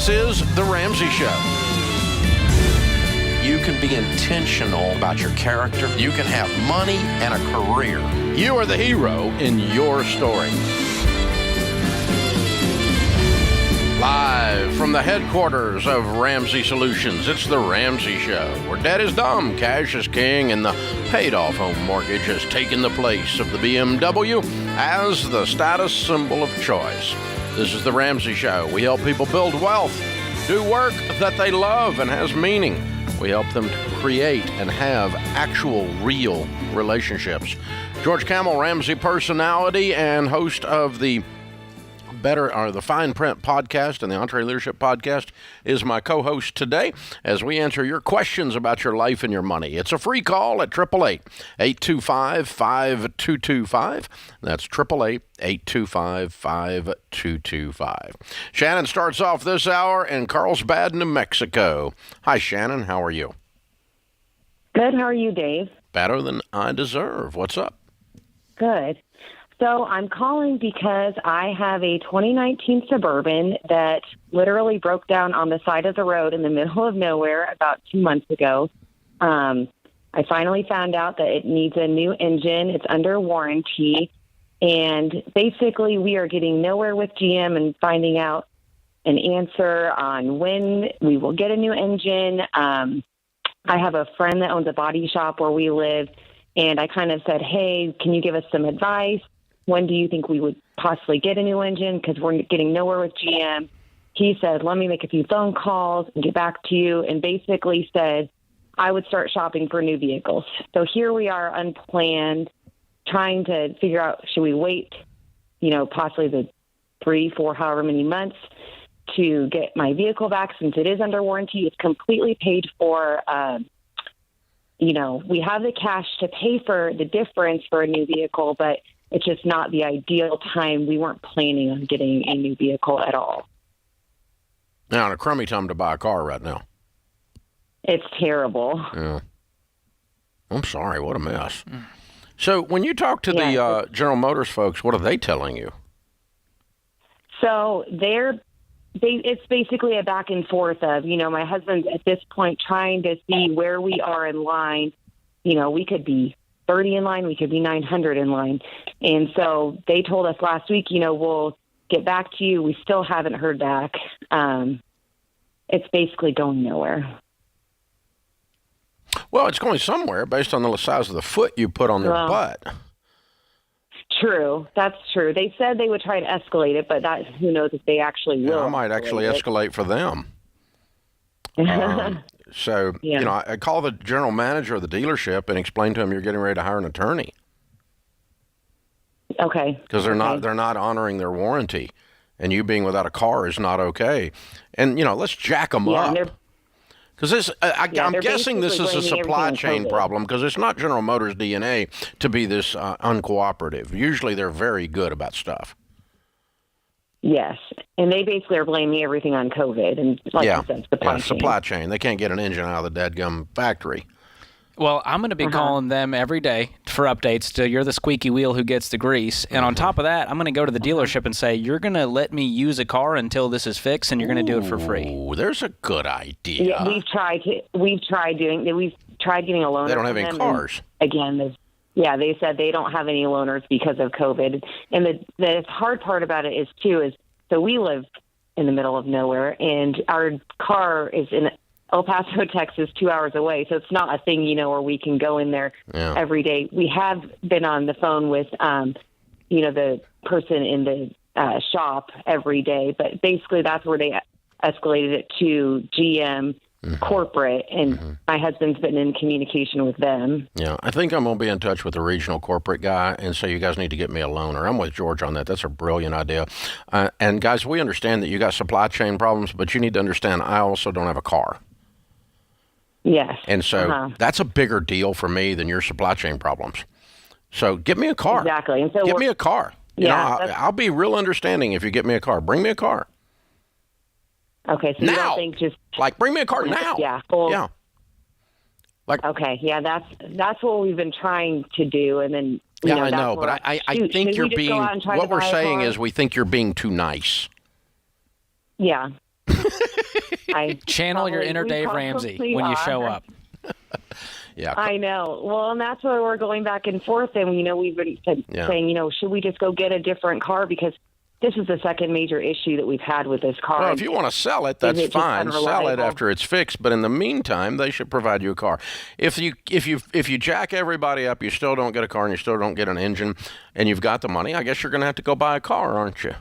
This is The Ramsey Show. You can be intentional about your character. You can have money and a career. You are the hero in your story. Live from the headquarters of Ramsey Solutions, it's The Ramsey Show, where debt is dumb, cash is king, and the paid-off home mortgage has taken the place of the BMW as the status symbol of choice. This is The Ramsey Show. We help people build wealth, do work that they love and has meaning. We help them to create and have actual, real relationships. George Camel, Ramsey personality and host of the the Fine Print podcast and the Entree Leadership podcast, is my co-host today as we answer your questions about your life and your money. It's a free call at 888-825-5225. That's 888-825-5225. Shannon starts off this hour in Carlsbad, New Mexico. Hi, Shannon. How are you? Good. How are you, Dave? Better than I deserve. What's up? Good. So I'm calling because I have a 2019 Suburban that literally broke down on the side of the road in the middle of nowhere about 2 months ago. I finally found out that it needs a new engine. It's under warranty. And basically, we are getting nowhere with GM and finding out an answer on when we will get a new engine. I have a friend that owns a body shop where we live, and I kind of said, hey, can you give us some advice? When do you think we would possibly get a new engine? Because we're getting nowhere with GM. He said, let me make a few phone calls and get back to you, and basically said I would start shopping for new vehicles. So here we are, unplanned, trying to figure out, should we wait, possibly the 3, 4, however many months to get my vehicle back since it is under warranty. It's completely paid for. We have the cash to pay for the difference for a new vehicle, but it's just not the ideal time. We weren't planning on getting a new vehicle at all. Now, a crummy time to buy a car right now. It's terrible. Yeah. I'm sorry. What a mess. So when you talk to the General Motors folks, what are they telling you? So it's basically a back and forth of, my husband's at this point trying to see where we are in line. We could be 30 in line, we could be 900 in line. And so they told us last week, we'll get back to you. We still haven't heard back. It's basically going nowhere. Well, it's going somewhere based on the size of the foot you put on their butt. True. That's true. They said they would try to escalate it, but who knows if they actually will. I might actually escalate for them. So, I call the general manager of the dealership and explain to him you're getting ready to hire an attorney. Okay. Because they're not honoring their warranty, and you being without a car is not okay. And let's jack them up. Because I'm guessing this is a supply chain problem, because it's not General Motors' DNA to be this uncooperative. Usually they're very good about stuff. Yes, and they basically are blaming everything on COVID, and like you said, supply chain. They can't get an engine out of the dadgum factory. Well, I'm going to be calling them every day for updates to you're the squeaky wheel who gets the grease. And on top of that, I'm going to go to the dealership and say, you're going to let me use a car until this is fixed, and you're going to do it for free. Oh, there's a good idea. Yeah, we've tried getting a loaner. They don't have any cars. Again, they said they don't have any loaners because of COVID. And the hard part about it is so we live in the middle of nowhere, and our car is in El Paso, Texas, 2 hours away. So it's not a thing, where we can go in there every day. We have been on the phone with, the person in the shop every day. But basically that's where they escalated it to GM corporate, and my husband's been in communication with them. Yeah, I think I'm going to be in touch with the regional corporate guy and say, you guys need to get me a loaner. I'm with George on that. That's a brilliant idea. And guys, we understand that you got supply chain problems, but you need to understand I also don't have a car. Yes. And so that's a bigger deal for me than your supply chain problems. So get me a car. Exactly. And so get me a car. I'll be real understanding if you get me a car. Bring me a car. Okay, so now. You don't think just bring me a car now. Yeah. Well, yeah. Okay, yeah, that's what we've been trying to do, and then I know, but I think you're being. What we're saying is, we think you're being too nice. Yeah. Channel your inner Dave Ramsey when you show up. Yeah, I know. Well, and that's why we're going back and forth. And, we've been saying, should we just go get a different car? Because this is the second major issue that we've had with this car. Well, if you want to sell it, that's fine. Sell it after it's fixed. But in the meantime, they should provide you a car. If you jack everybody up, you still don't get a car and you still don't get an engine, and you've got the money, I guess you're going to have to go buy a car, aren't you?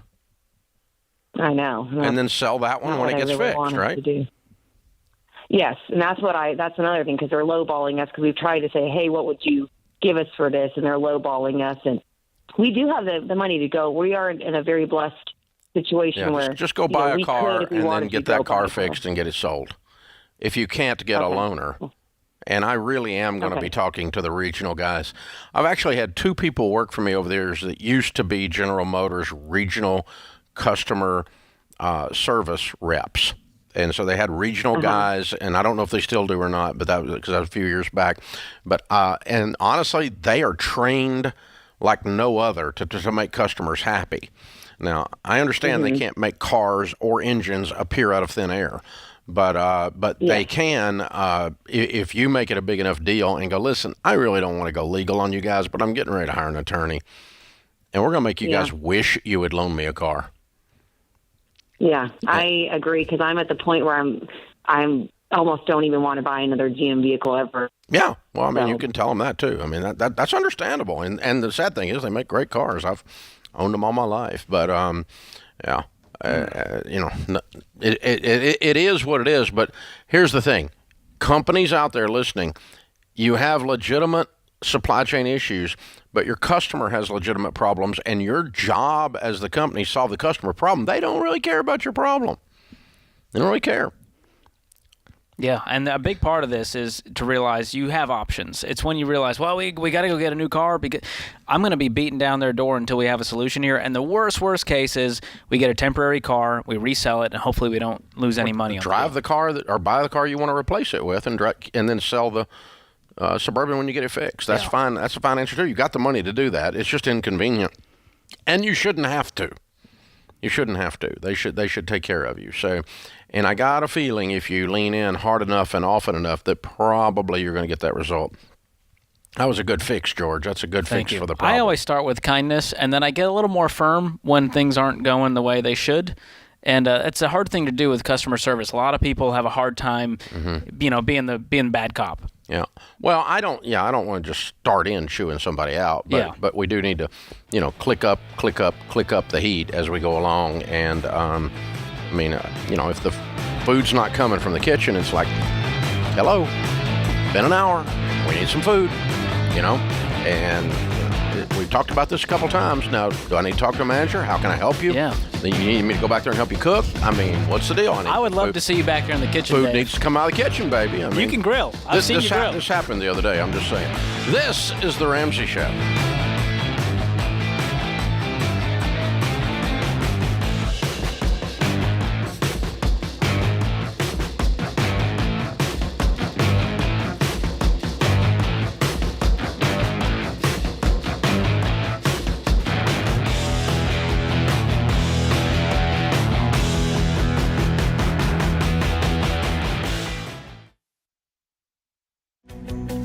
I know. And then sell that one when it gets fixed, right? Yes, and that's another thing, because they're lowballing us, because we've tried to say, hey, what would you give us for this? And they're lowballing us, and we do have the money to go. We are in a very blessed situation where just go buy a car and then get that car fixed and get it sold. If you can't get a loaner, and I really am going to be talking to the regional guys. I've actually had 2 people work for me over the years that used to be General Motors regional customer service reps. And so they had regional guys, and I don't know if they still do or not, but that was because that was a few years back. But and honestly, they are trained like no other to make customers happy. Now, I understand they can't make cars or engines appear out of thin air, but they can if you make it a big enough deal and go, listen, I really don't want to go legal on you guys, but I'm getting ready to hire an attorney, and we're going to make you guys wish you would loan me a car. Yeah, I agree, because I'm at the point where I'm almost don't even want to buy another GM vehicle ever. Yeah, well, I mean, you can tell them that too. I mean, that's understandable, and the sad thing is they make great cars. I've owned them all my life, but it is what it is. But here's the thing: companies out there listening, you have legitimate supply chain issues, but your customer has legitimate problems, and your job as the company solve the customer problem. They don't really care about your problem. They don't really care. Yeah, and a big part of this is to realize you have options. It's when you realize, well, we got to go get a new car because I'm going to be beating down their door until we have a solution here. And the worst case is we get a temporary car, we resell it, and hopefully we don't lose any money on it. Drive the car or buy the car you want to replace it with, and then sell the Suburban when you get it fixed. That's fine. That's a fine answer too. You got the money to do that. It's just inconvenient, and you shouldn't have to. You shouldn't have to. They should take care of you. So, and I got a feeling if you lean in hard enough and often enough, that probably you're going to get that result. That was a good fix, George. That's a good fix for the problem. I always start with kindness, and then I get a little more firm when things aren't going the way they should. And it's a hard thing to do with customer service. A lot of people have a hard time, being bad cop. Yeah. Well, I don't want to just start in chewing somebody out, but we do need to, click up the heat as we go along. And if the food's not coming from the kitchen, it's like, hello, been an hour, we need some food, and we've talked about this a couple times. Now, do I need to talk to a manager? How can I help you? Yeah. You need me to go back there and help you cook? I mean, what's the deal? I would love to see you back there in the kitchen, Food Dave. needs to come out of the kitchen, baby. I mean, you can grill. I've seen you grill. This happened the other day, I'm just saying. This is The Ramsey Show.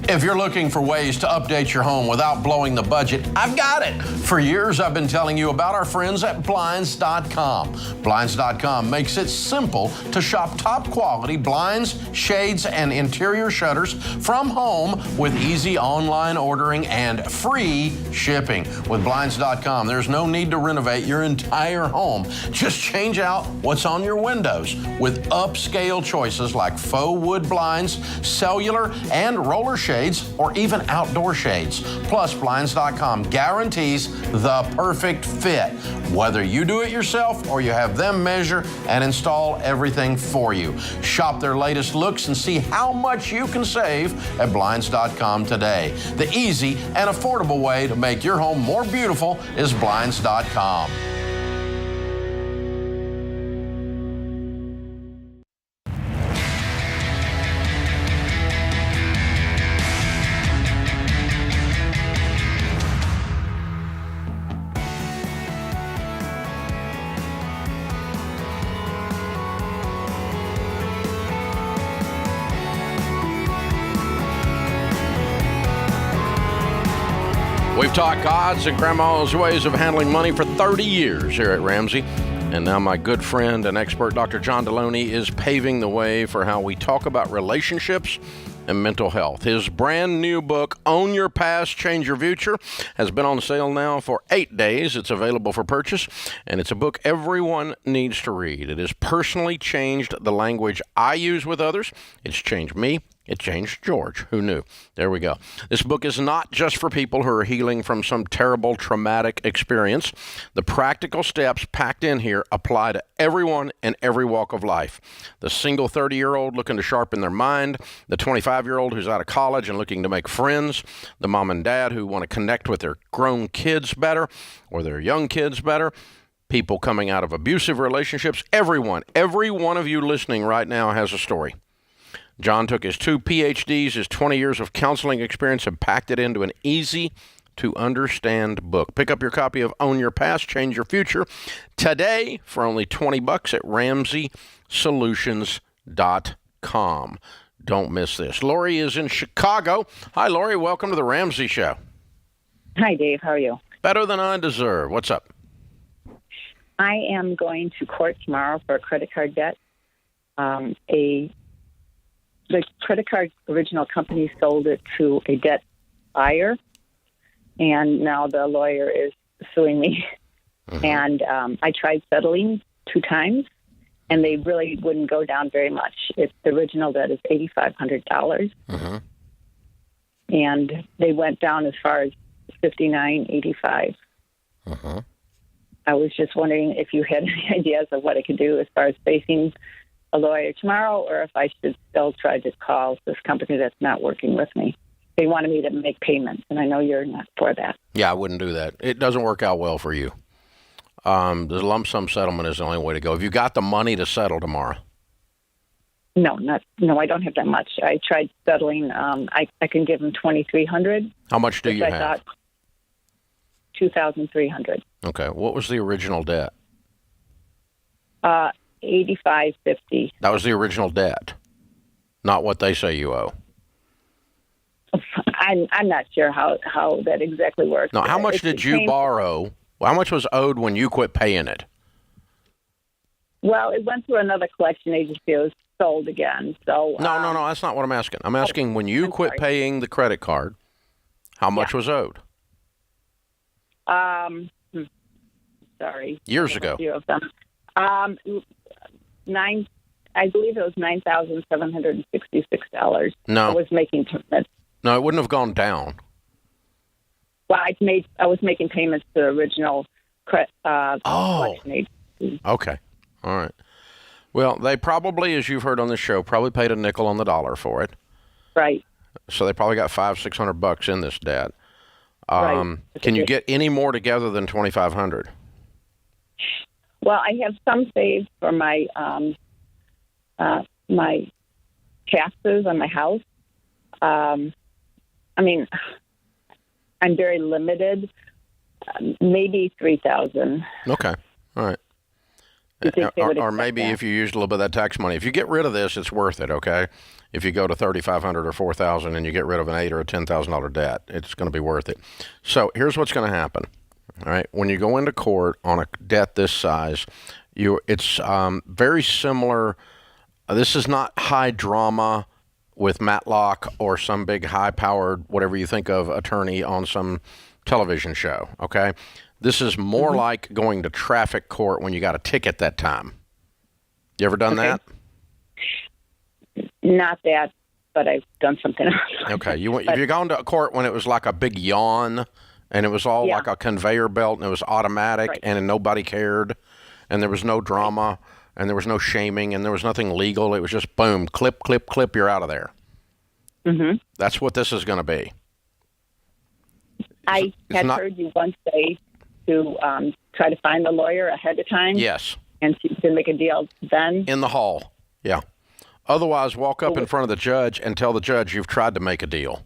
If you're looking for ways to update your home without blowing the budget, I've got it. For years, I've been telling you about our friends at Blinds.com. Blinds.com makes it simple to shop top quality blinds, shades, and interior shutters from home with easy online ordering and free shipping. With Blinds.com, there's no need to renovate your entire home. Just change out what's on your windows with upscale choices like faux wood blinds, cellular, and roller shades, or even outdoor shades. Plus, Blinds.com guarantees the perfect fit, whether you do it yourself or you have them measure and install everything for you. Shop their latest looks and see how much you can save at Blinds.com today. The easy and affordable way to make your home more beautiful is Blinds.com. We've taught God's and Grandma's ways of handling money for 30 years here at Ramsey. And now my good friend and expert, Dr. John Deloney, is paving the way for how we talk about relationships and mental health. His brand new book, Own Your Past, Change Your Future, has been on sale now for 8 days. It's available for purchase, and it's a book everyone needs to read. It has personally changed the language I use with others. It's changed me. It changed George. Who knew? There we go. This book is not just for people who are healing from some terrible traumatic experience. The practical steps packed in here apply to everyone in every walk of life. The single 30-year-old looking to sharpen their mind, the 25-year-old who's out of college and looking to make friends, the mom and dad who want to connect with their grown kids better or their young kids better, people coming out of abusive relationships. Everyone, every one of you listening right now has a story. John took his 2 PhDs, his 20 years of counseling experience, and packed it into an easy-to-understand book. Pick up your copy of Own Your Past, Change Your Future today for only $20 at RamseySolutions.com. Don't miss this. Lori is in Chicago. Hi, Lori. Welcome to the Ramsey Show. Hi, Dave. How are you? Better than I deserve. What's up? I am going to court tomorrow for a credit card debt. The credit card original company sold it to a debt buyer, and now the lawyer is suing me. Mm-hmm. And I tried settling 2 times, and they really wouldn't go down very much. The original debt is $8,500, mm-hmm. and they went down as far as $59.85. Mm-hmm. I was just wondering if you had any ideas of what I could do as far as facing a lawyer tomorrow, or if I should still try to call this company that's not working with me. They wanted me to make payments, and I know you're not for that. Yeah, I wouldn't do that. It doesn't work out well for you. The lump sum settlement is the only way to go. Have you got the money to settle tomorrow? No, I don't have that much. I tried settling. I can give them $2,300. How much do you have? $2,300. Okay. What was the original debt? $8,550. That was the original debt, not what they say you owe. I'm not sure how that exactly works. No, how much did you borrow? How much was owed when you quit paying it? Well, it went through another collection agency. It was sold again. So No, that's not what I'm asking. I'm asking when you quit paying the credit card, how much was owed? Sorry. Years ago. A few of them. I believe it was $9,766. No. I was making payments. No, it wouldn't have gone down. Well, I was making payments to the original collection agency. Okay. All right. Well, they probably, as you've heard on this show, probably paid a nickel on the dollar for it. Right. So they probably got $500-600 in this debt. Right. Can you get any more together than $2,500? Well, I have some saved for my my taxes on my house. I mean, I'm very limited. Maybe $3,000. Okay, all right. Or maybe if you used a little bit of that tax money, if you get rid of this, it's worth it. Okay, if you go to $3,500 or $4,000 and you get rid of an $8,000 or $10,000 debt, it's going to be worth it. So here's what's going to happen. All right, when you go into court on a debt this size, it's very similar. This is not high drama with Matlock or some big high-powered, whatever you think of, attorney on some television show, okay? This is more like going to traffic court when you got a ticket that time. You ever done that? Not that, but I've done something else. Okay, if you're going to court when it was like a big yawn, and it was all like a conveyor belt, and it was automatic, and nobody cared, and there was no drama, and there was no shaming, and there was nothing legal. It was just boom, clip, clip, clip, you're out of there. Mm-hmm. That's what this is going to be. I had heard you once say to try to find a lawyer ahead of time. Yes. And to make a deal then. In the hall, yeah. Otherwise, walk up in front of the judge and tell the judge you've tried to make a deal.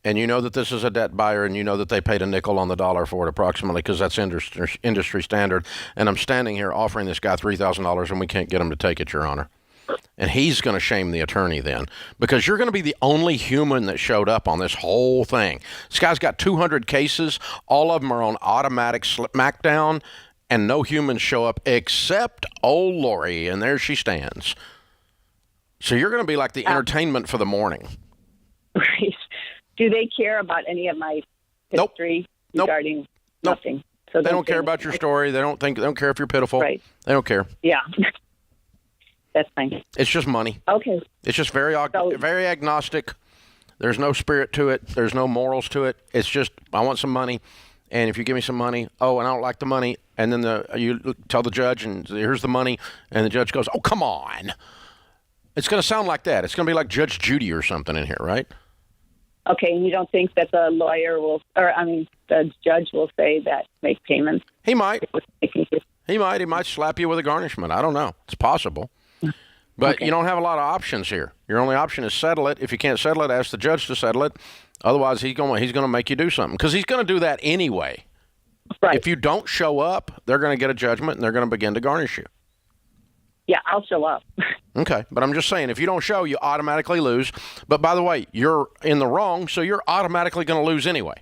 And you know that this is a debt buyer, and you know that they paid a nickel on the dollar for it approximately, because that's industry standard. And I'm standing here offering this guy $3,000, and we can't get him to take it, Your Honor. And he's going to shame the attorney then, because you're going to be the only human that showed up on this whole thing. This guy's got 200 cases. All of them are on automatic smackdown, and no humans show up except old Lori, and there she stands. So you're going to be like the entertainment for the morning. Right. Do they care about any of my history regarding nothing? So they don't care about your story. They don't care if you're pitiful. Right. They don't care. Yeah. That's fine. It's just money. Okay. It's just very agnostic. There's no spirit to it. There's no morals to it. It's just, I want some money, and if you give me some money, and I don't like the money, and then you tell the judge, and here's the money, and the judge goes, oh, come on. It's going to sound like that. It's going to be like Judge Judy or something in here, right? Okay, and you don't think that the the judge will say that make payments? He might. He might slap you with a garnishment. I don't know. It's possible. But you don't have a lot of options here. Your only option is settle it. If you can't settle it, ask the judge to settle it. Otherwise, he's going to make you do something, because he's going to do that anyway. Right. If you don't show up, they're going to get a judgment, and they're going to begin to garnish you. Yeah, I'll show up. Okay, but I'm just saying, if you don't show, you automatically lose. But by the way, you're in the wrong, so you're automatically going to lose anyway.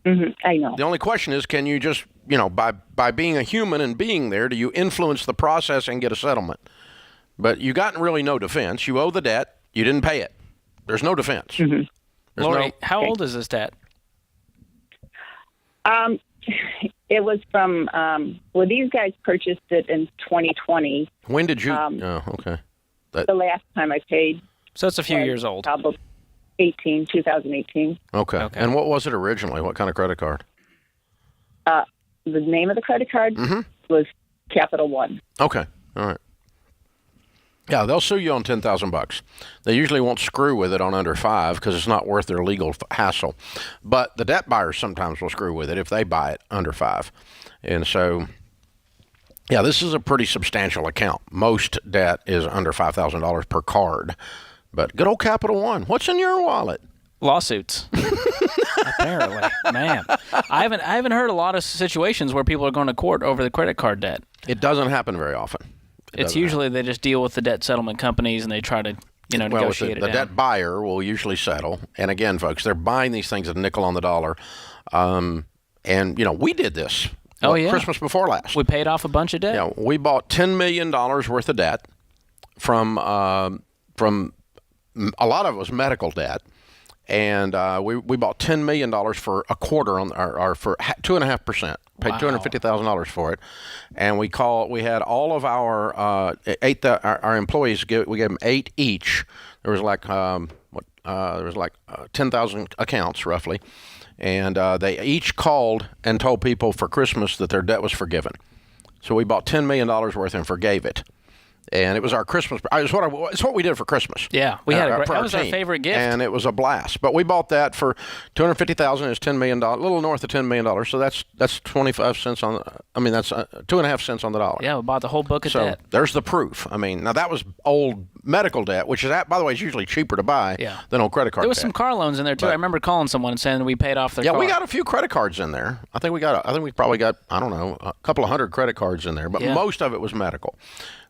Mm-hmm. I know. The only question is, can you just, by being a human and being there, do you influence the process and get a settlement? But you got really no defense. You owe the debt. You didn't pay it. There's no defense. Mm-hmm. Lori, how old is this debt? It was from, these guys purchased it in 2020. When did you? Okay. The last time I paid. So it's a few years old. Probably 2018. Okay. And what was it originally? What kind of credit card? The name of the credit card was Capital One. Okay. All right. Yeah, they'll sue you on $10,000. They usually won't screw with it on under $5 because it's not worth their legal hassle. But the debt buyers sometimes will screw with it if they buy it under $5. And so, yeah, this is a pretty substantial account. Most debt is under $5,000 per card. But good old Capital One. What's in your wallet? Lawsuits. Apparently, man, I haven't heard a lot of situations where people are going to court over the credit card debt. It doesn't happen very often. It's usually they just deal with the debt settlement companies and they try to, negotiate it down. The debt buyer will usually settle. And again, folks, they're buying these things at a nickel on the dollar. We did this. Christmas before last. We paid off a bunch of debt. Yeah, we bought $10 million worth of debt from a lot of it was medical debt. And we bought $10 million for a quarter or for 2.5%. Paid $250,000 for it, and we had all of our our employees. We gave them 8 each. There was like 10,000 accounts roughly, and they each called and told people for Christmas that their debt was forgiven. So we bought $10 million worth and forgave it. And it was our Christmas. It's what we did for Christmas. Yeah, we had that was our favorite gift, and it was a blast. But we bought that for $250,000. Is $10 million, a little north of $10 million. So that's 25 cents on. That's 2.5 cents on the dollar. Yeah, we bought the whole book of debt. There's the proof. Now that was old medical debt, which is by the way is usually cheaper to buy than old credit card. There was debt. Some car loans in there too. I remember calling someone and saying we paid off their car. Yeah, we got a few credit cards in there. I think we probably got a couple of hundred credit cards in there, but most of it was medical.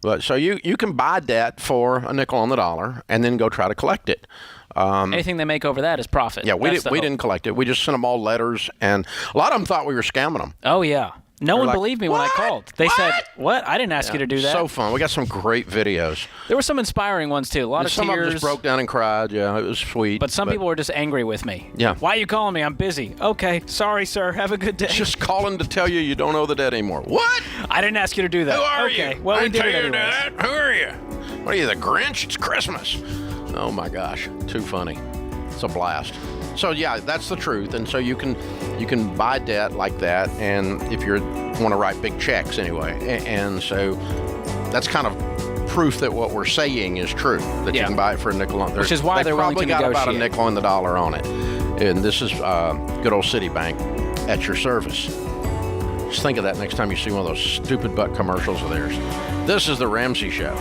But so you can buy debt for a nickel on the dollar and then go try to collect it. Anything they make over that is profit. Yeah, we didn't collect it. We just sent them all letters, and a lot of them thought we were scamming them. Oh yeah. No one believed me when I called. They said, "What? I didn't ask you to do that." So fun. We got some great videos. There were some inspiring ones too. A lot of some tears. Some of them just broke down and cried. Yeah, it was sweet. But some people were just angry with me. Yeah. Why are you calling me? I'm busy. Okay. Sorry, sir. Have a good day. Just calling to tell you don't owe the debt anymore. What? I didn't ask you to do that. Who are you? Okay. Well, we did it anyways. That. Who are you? What are you, the Grinch? It's Christmas. Oh my gosh, too funny. It's a blast. So yeah, that's the truth, and so you can buy debt like that, and if you want to write big checks anyway, and so that's kind of proof that what we're saying is true, that you can buy it for a nickel on. Which is why they're willing to negotiate. Probably got about a nickel on the dollar on it, and this is good old Citibank at your service. Just think of that next time you see one of those stupid butt commercials of theirs. This is the Ramsey Show.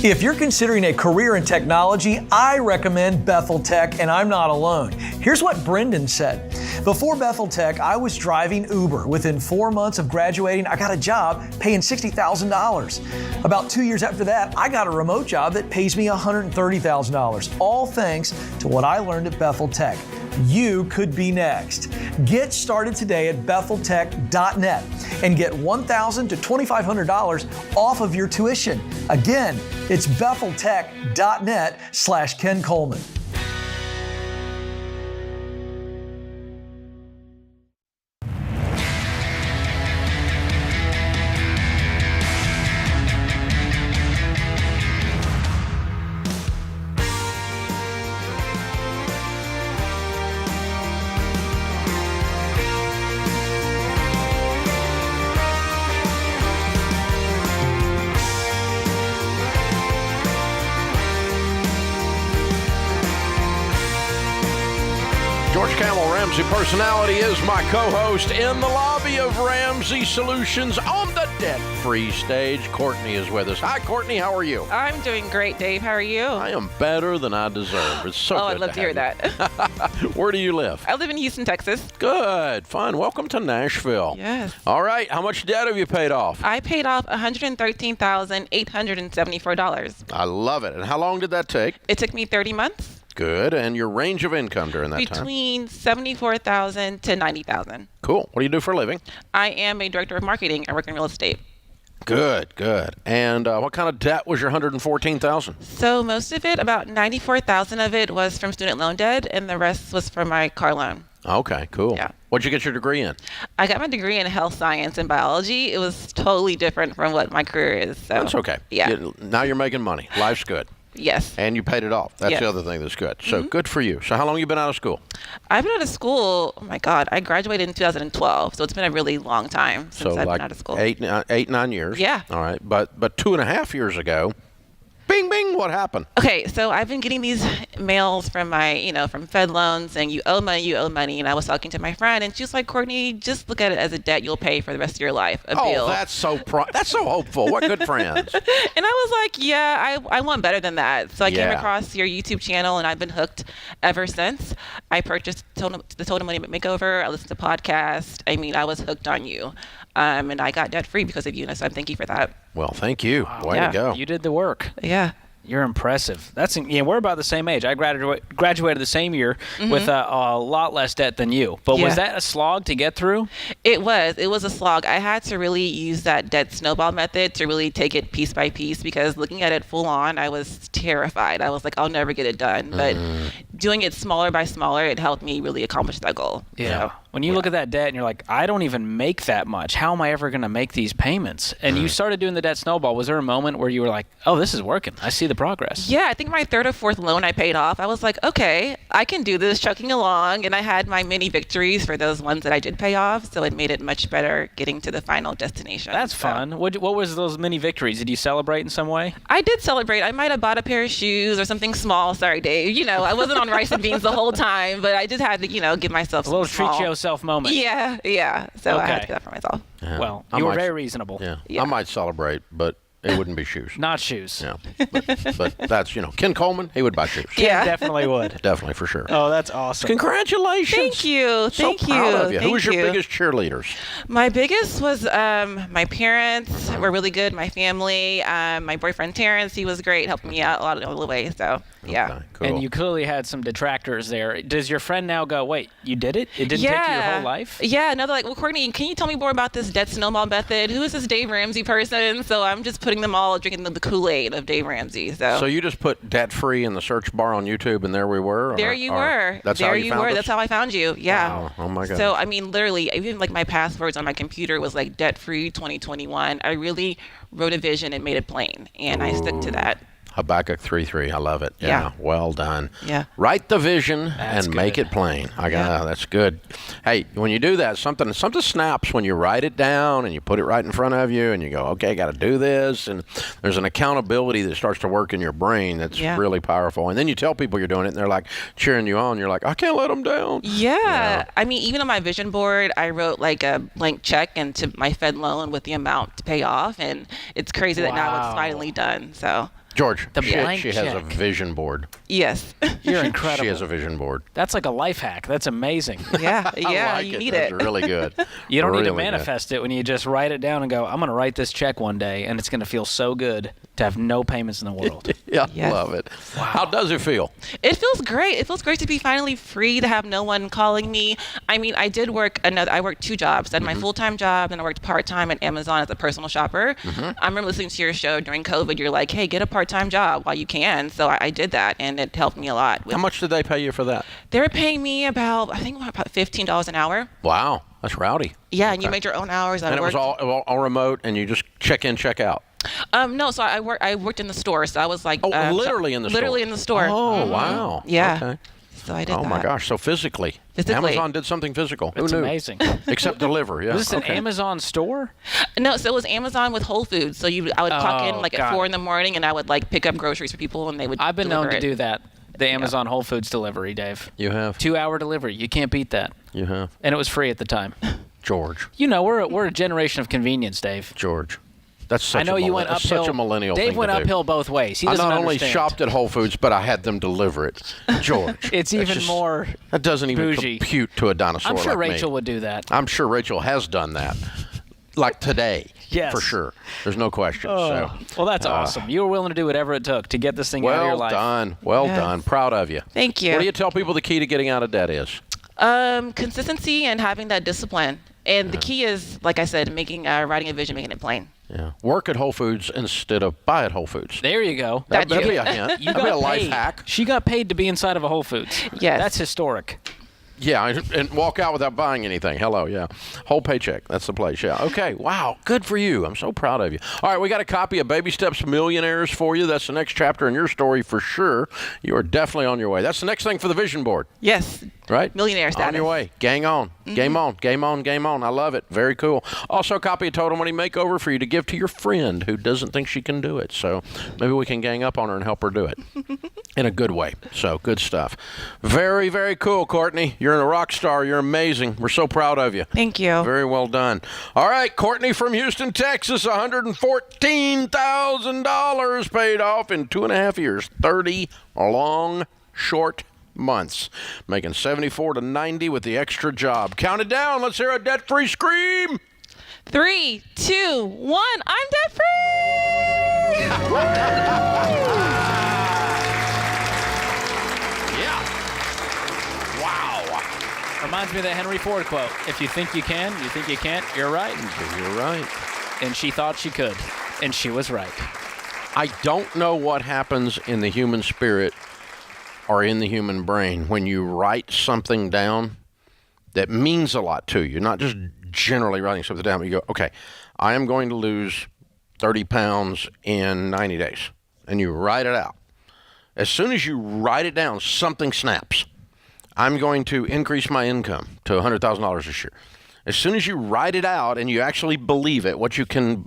If you're considering a career in technology, I recommend Bethel Tech, and I'm not alone. Here's what Brendan said. Before Bethel Tech, I was driving Uber. Within 4 months of graduating, I got a job paying $60,000. About 2 years after that, I got a remote job that pays me $130,000, all thanks to what I learned at Bethel Tech. You could be next. Get started today at betheltech.net and get $1,000 to $2,500 off of your tuition. Again, it's betheltech.net/Ken Coleman. Ramsey Personality is my co-host in the lobby of Ramsey Solutions on the debt-free stage. Courtney is with us. Hi, Courtney. How are you? I'm doing great, Dave. How are you? I am better than I deserve. It's so good I'd love to hear that. Where do you live? I live in Houston, Texas. Good. Fun. Welcome to Nashville. Yes. All right. How much debt have you paid off? I paid off $113,874. I love it. And how long did that take? It took me 30 months. Good. And your range of income during that time? Between $74,000 to $90,000. Cool. What do you do for a living? I am a director of marketing. I work in real estate. Good, good. And what kind of debt was your $114,000? So most of it, about $94,000 of it was from student loan debt, and the rest was from my car loan. Okay, cool. Yeah. What'd you get your degree in? I got my degree in health science and biology. It was totally different from what my career is. So that's okay. Yeah. Now you're making money. Life's good. Yes. And you paid it off. That's the other thing that's good. So good for you. So how long have you been out of school? I've been out of school, oh my God, I graduated in 2012. So it's been a really long time since I've been out of school. 8-9 years. Yeah. All right. But 2.5 years ago, bing, bing, what happened? Okay, so I've been getting these mails from from Fed loans saying you owe money. And I was talking to my friend, and she was like, Courtney, just look at it as a debt you'll pay for the rest of your life. Bill. That's so hopeful. What good friends. And I was like, yeah, I want better than that. So I came across your YouTube channel, and I've been hooked ever since. I purchased the Total Money Makeover. I listened to podcasts. I mean, I was hooked on you. And I got debt free because of you, and so I'm thank you for that. Well, thank you. Wow. Way to go. You did the work. Yeah. You're impressive. We're about the same age. I graduated the same year with a lot less debt than you. But was that a slog to get through? It was. It was a slog. I had to really use that debt snowball method to really take it piece by piece, because looking at it full on, I was terrified. I was like, I'll never get it done. But doing it smaller by smaller, it helped me really accomplish that goal. Yeah. So, when you look at that debt and you're like, I don't even make that much. How am I ever going to make these payments? And you started doing the debt snowball. Was there a moment where you were like, oh, this is working. I see the progress. Yeah, I think my third or fourth loan I paid off, I was like, okay, I can do this, chugging along. And I had my mini victories for those ones that I did pay off. So it made it much better getting to the final destination. That's fun. What was those mini victories? Did you celebrate in some way? I did celebrate. I might have bought a pair of shoes or something small. Sorry, Dave. I wasn't on rice and beans the whole time, but I just had to, give myself a little small treat yourself moment. Yeah. So I had to do that for myself. Yeah. Well, you were very reasonable. Yeah. I might celebrate, but it wouldn't be shoes. Not shoes. Yeah. But that's, Ken Coleman, he would buy shoes. Yeah. Definitely would. Definitely, for sure. Oh, that's awesome. Congratulations. Thank you. Thank you. Proud of you. Who was your biggest cheerleaders? My biggest was my parents were really good. My family, my boyfriend Terrence, he was great, helping me out a lot of the way. So, yeah. Okay, cool. And you clearly had some detractors there. Does your friend now go, wait, you did it? It didn't take you your whole life? Yeah. No, they're like, well, Courtney, can you tell me more about this debt snowball method? Who is this Dave Ramsey person? So I'm just putting them all drinking the Kool-Aid of Dave Ramsey. So you just put debt free in the search bar on YouTube, and there we were? There you were. That's how you found us? That's how I found you. Yeah. Wow. Oh, my God. So, I mean, literally, even like my passwords on my computer was like debt free 2021. I really wrote a vision and made it plain, and I stuck to that. Habakkuk 3:3. I love it. Yeah. Well done. Yeah. Write the vision and make it plain. That's good. Hey, when you do that, something snaps when you write it down and you put it right in front of you and you go, okay, I got to do this. And there's an accountability that starts to work in your brain that's really powerful. And then you tell people you're doing it and they're like cheering you on. You're like, I can't let them down. Yeah. I mean, even on my vision board, I wrote like a blank check into my Fed loan with the amount to pay off. And it's crazy that now it's finally done. So. George, The she blank has a check. vision board. Yes. You're incredible. She has a vision board. That's like a life hack. That's amazing. Yeah. I like you it. need That's it. really good. You don't need to Really good. manifest it when you just write it down and go, I'm going to write this check one day, and it's going to feel so good to have no payments in the world. Yeah, Yes. love it. How does it feel? It feels great. It feels great to be finally free, to have no one calling me. I mean, I worked 2 jobs. I had my full-time job, and I worked part-time at Amazon as a personal shopper. I remember listening to your show during COVID. You're like, hey, get a part-time job while you can. So I did that, and it helped me a lot. How much did they pay you for that? They were paying me about $15 an hour. Wow, that's rowdy. Yeah, and you made your own hours. And it was all remote, and you just check in, check out. No, so I worked in the store. So I was like, literally in the store. Literally in the store. Oh, wow. Yeah. Okay. So I did that. Oh my gosh! So physically, Amazon did something physical. Who It's knew? amazing. Except deliver. Yeah. Was this an Okay. Amazon store? No, so it was Amazon with Whole Foods. So I would clock in like got at 4 it. in the morning, and I would like pick up groceries for people, and they would. I've been deliver known to it. do that. The Amazon Whole Foods delivery, Dave. You have. 2-hour delivery. You can't beat that. You have. And it was free at the time. George. You know, we're a generation of convenience, Dave. George. That's such I know you went that's uphill. such a millennial Dave thing went to do. uphill both ways. He I doesn't not only understand. shopped at Whole Foods, but I had them deliver it. George. It's that's even just- more That doesn't even bougie. compute to a dinosaur I'm sure like Rachel me. would do that. I'm sure Rachel has done that. Like today. Yes. For sure. There's no question. So. Well, that's awesome. You were willing to do whatever it took to get this thing out of your Well life. done. Well Yes. done. Proud of you. Thank you. What do you tell people the key to getting out of debt is? Consistency and having that discipline. And the key is, like I said, writing a vision, making it plain. Yeah. Work at Whole Foods instead of buy at Whole Foods. There you go. That'd That's be you. a hint. You That'd be a got life paid. hack. She got paid to be inside of a Whole Foods. Yes. That's historic. Yeah, and walk out without buying anything. Hello, yeah. Whole paycheck. That's the place, yeah. Okay, wow. Good for you. I'm so proud of you. All right, we got a copy of Baby Steps Millionaires for you. That's the next chapter in your story for sure. You are definitely on your way. That's the next thing for the vision board, Yes. right? Millionaire status. On your way. Gang on. Game on. Game on. Game on. I love it. Very cool. Also, a copy of Total Money Makeover for you to give to your friend who doesn't think she can do it. So maybe we can gang up on her and help her do it in a good way. So good stuff. Very, very cool, Courtney. You're a rock star. You're amazing. We're so proud of you. Thank you. Very well done. All right, Courtney from Houston, Texas, $114,000 paid off in 2.5 years. 30 long, short months, making 74 to 90 with the extra job. Count it down. Let's hear a debt-free scream. 3, 2, 1. I'm debt free. Yeah. Wow. Reminds me of that Henry Ford quote. If you think you can, you think you can't, you're right. You're right. And she thought she could. And she was right. I don't know what happens in the human spirit or in the human brain when you write something down that means a lot to you, not just generally writing something down, but you go, okay, I am going to lose 30 pounds in 90 days. And you write it out. As soon as you write it down, something snaps. I'm going to increase my income to $100,000 this year. As soon as you write it out and you actually believe it, what you can,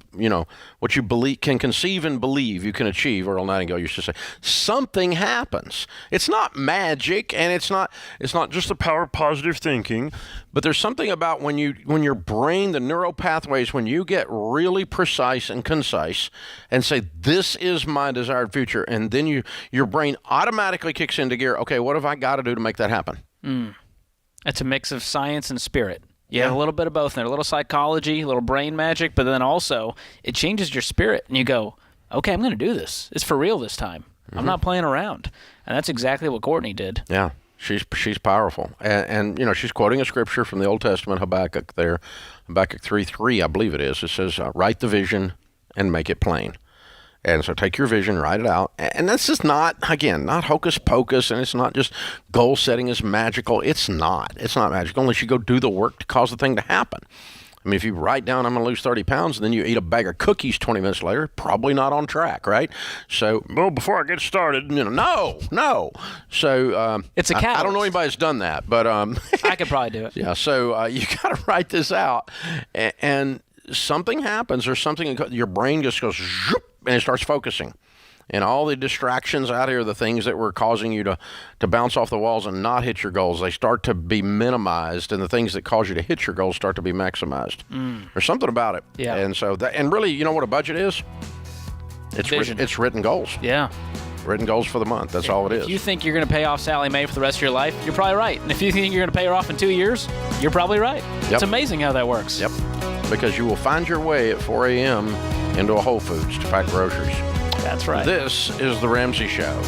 what you believe can conceive and believe you can achieve, Earl Nightingale used to say, something happens. It's not magic, and it's not just the power of positive thinking, but there's something about when your brain, the neural pathways, when you get really precise and concise and say, this is my desired future, and then your brain automatically kicks into gear. Okay, what have I got to do to make that happen? It's a mix of science and spirit. You have a little bit of both in there, a little psychology, a little brain magic, but then also it changes your spirit, and you go, okay, I'm going to do this. It's for real this time. I'm not playing around. And that's exactly what Courtney did. Yeah, she's powerful. And she's quoting a scripture from the Old Testament, Habakkuk there, Habakkuk 3:3, I believe it is. It says, write the vision and make it plain. And so take your vision, write it out. And that's just not hocus pocus, and it's not just goal setting is magical. It's not magical unless you go do the work to cause the thing to happen. I mean, if you write down, I'm going to lose 30 pounds, and then you eat a bag of cookies 20 minutes later, probably not on track, right? So, well, before I get started, no. So, It's a I don't know catalyst. anybody that's done that, but I could probably do it. yeah. So you got to write this out, and something happens, or something, your brain just goes zoop, and it starts focusing. And all the distractions out here, the things that were causing you to bounce off the walls and not hit your goals, they start to be minimized, and the things that cause you to hit your goals start to be maximized. There's something about it. Yeah. And so and really, you know what a budget is? vision. It's written goals. Yeah. Written goals for the month. That's all it is. If you think you're going to pay off Sally Mae for the rest of your life, you're probably right. And if you think you're going to pay her off in 2 years, you're probably right. Yep. It's amazing how that works. Yep. Because you will find your way at 4 a.m. into a Whole Foods to pack groceries. That's right. This is The Ramsey Show.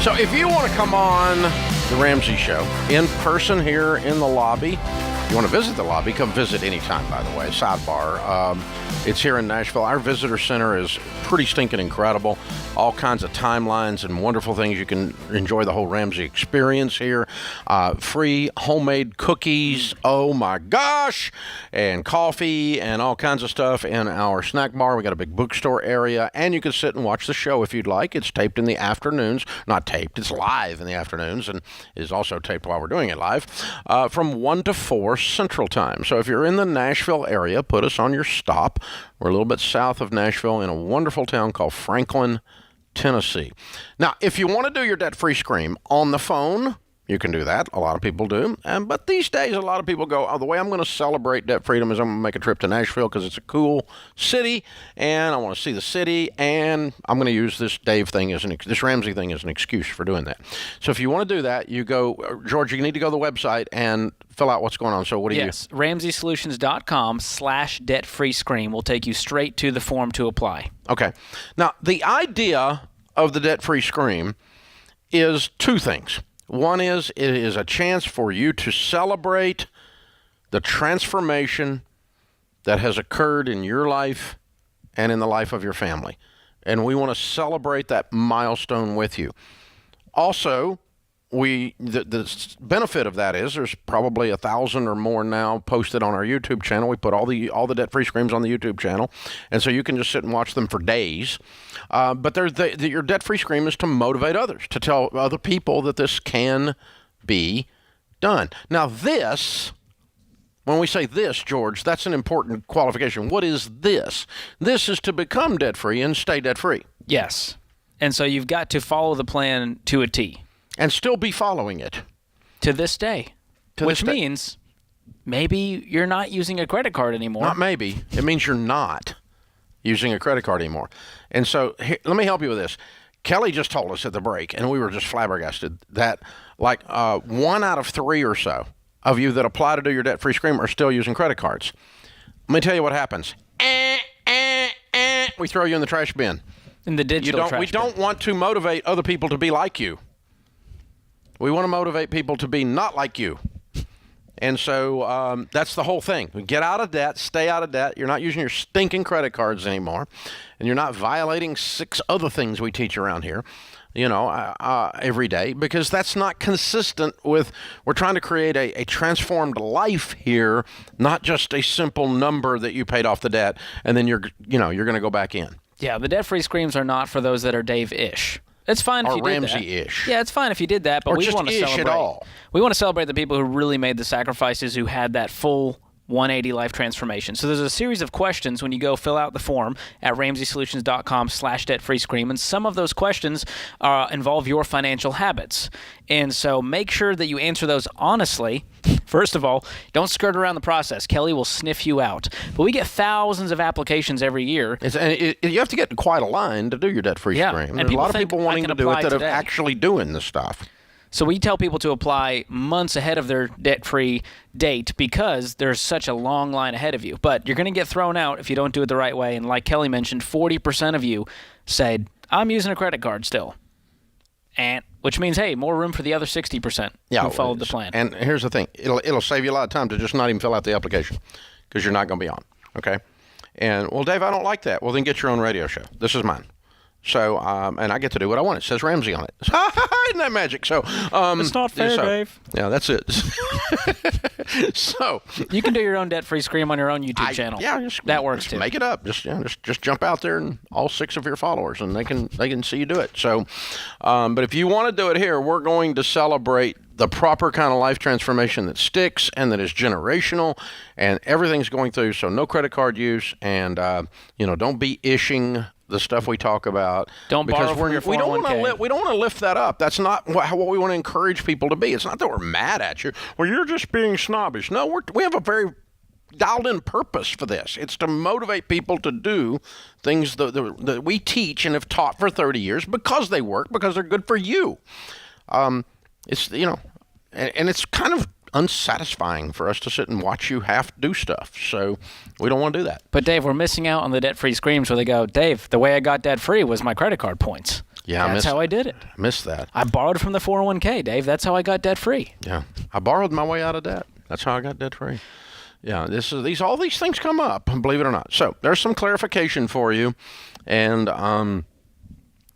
So if you want to come on The Ramsey Show in person here in the lobby, you want to visit the lobby, come visit anytime, by the way. Sidebar. It's here in Nashville. Our visitor center is pretty stinking incredible. All kinds of timelines and wonderful things. You can enjoy the whole Ramsey experience here. Free homemade cookies. Oh my gosh. And coffee and all kinds of stuff in our snack bar. We got a big bookstore area. And you can sit and watch the show if you'd like. It's taped in the afternoons. Not taped. It's live in the afternoons and is also taped while we're doing it live from 1 to 4 Central Time. So if you're in the Nashville area, put us on your stop. We're a little bit south of Nashville in a wonderful town called Franklin, Tennessee. Now, if you want to do your debt-free scream on the phone, you can do that. A lot of people do. But these days, a lot of people go, the way I'm going to celebrate debt freedom is I'm going to make a trip to Nashville because it's a cool city, and I want to see the city, and I'm going to use this Dave thing this Ramsey thing as an excuse for doing that. So if you want to do that, you go, George, you need to go to the website and fill out what's going on. So what do you? Yes, RamseySolutions.com/debt-free scream will take you straight to the form to apply. Okay. Now, the idea of the debt-free scream is two things. One is it is a chance for you to celebrate the transformation that has occurred in your life and in the life of your family. And we want to celebrate that milestone with you. Also, the benefit of that is there's probably 1,000 or more now posted on our YouTube channel. We put all the debt-free screams on the YouTube channel, and so you can just sit and watch them for days. But your debt-free scream is to motivate others, to tell other people that this can be done. Now this, when we say this, George, that's an important qualification. What is this? This is to become debt-free and stay debt-free. Yes. And so you've got to follow the plan to a T. And still be following it. To this day. Which means maybe you're not using a credit card anymore. Not maybe. It means you're not using a credit card anymore. And so let me help you with this. Kelly just told us at the break, and we were just flabbergasted, that like 1 out of 3 or so of you that apply to do your debt-free scream are still using credit cards. Let me tell you what happens. We throw you in the trash bin. In the digital trash bin. We don't want to motivate other people to be like you. We want to motivate people to be not like you. And so that's the whole thing. Get out of debt, stay out of debt. You're not using your stinking credit cards anymore. And you're not violating 6 other things we teach around here, every day, because that's not consistent with, we're trying to create a transformed life here, not just a simple number that you paid off the debt and then you're going to go back in. Yeah, the debt-free screams are not for those that are Dave-ish. It's fine if you did that. Or Ramsey-ish. Yeah, it's fine if you did that, but we want to celebrate. At all. We want to celebrate the people who really made the sacrifices, who had that full 180 life transformation. So there's a series of questions when you go fill out the form at RamseySolutions.com/debt-free scream, and some of those questions involve your financial habits. And so make sure that you answer those honestly. First of all, don't skirt around the process. Kelly will sniff you out. But we get thousands of applications every year. You have to get in quite a line to do your debt-free scream. There's a lot of people wanting to do it that are actually doing this stuff. So we tell people to apply months ahead of their debt-free date because there's such a long line ahead of you. But you're going to get thrown out if you don't do it the right way. And like Kelly mentioned, 40% of you said, I'm using a credit card still. And which means, hey, more room for the other 60% who followed the plan. And here's the thing. It'll save you a lot of time to just not even fill out the application because you're not going to be on, okay? And, well, Dave, I don't like that. Well, then get your own radio show. This is mine. So, and I get to do what I want. It says Ramsey on it. Isn't that magic? So, it's not fair, Dave. Yeah, that's it. So you can do your own debt-free scream on your own YouTube channel. Yeah, that works too. Make it up. Just jump out there and all 6 of your followers, and they can see you do it. So, but if you want to do it here, we're going to celebrate the proper kind of life transformation that sticks and that is generational, and everything's going through. So no credit card use, and don't be ishing the stuff we talk about. Don't borrow from your 401k. We don't want to lift that up. That's not what we want to encourage people to be. It's not that we're mad at you. Well, you're just being snobbish. No, we have a very dialed-in purpose for this. It's to motivate people to do things that we teach and have taught for 30 years because they work, because they're good for you. It's and it's kind of unsatisfying for us to sit and watch you have to do stuff. So we don't want to do that. But Dave, we're missing out on the debt-free screams where they go, Dave, the way I got debt-free was my credit card points. Yeah, that's how I did it. I missed that. I borrowed from the 401k, Dave. That's how I got debt-free. Yeah, I borrowed my way out of debt. That's how I got debt-free. Yeah, all these things come up, believe it or not. So there's some clarification for you, and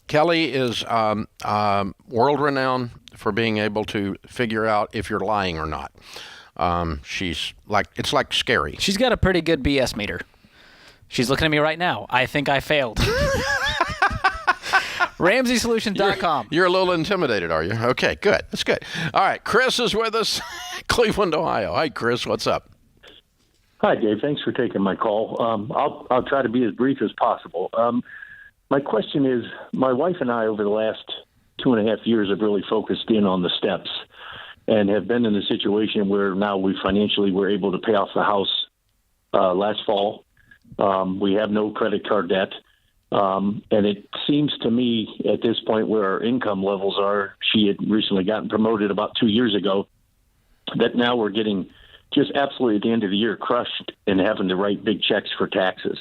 Kelly is world-renowned for being able to figure out if you're lying or not. It's like scary. She's got a pretty good BS meter. She's looking at me right now. I think I failed. RamseySolutions.com. You're a little intimidated, are you? Okay, good. That's good. All right, Chris is with us, Cleveland, Ohio. Hi, Chris. What's up? Hi, Dave. Thanks for taking my call. I'll try to be as brief as possible. My question is, my wife and I, over the last 2.5 years, have really focused in on the steps and have been in a situation where now we financially were able to pay off the house last fall. We have no credit card debt. And it seems to me at this point where our income levels are, she had recently gotten promoted about 2 years ago, that now we're getting just absolutely at the end of the year crushed and having to write big checks for taxes.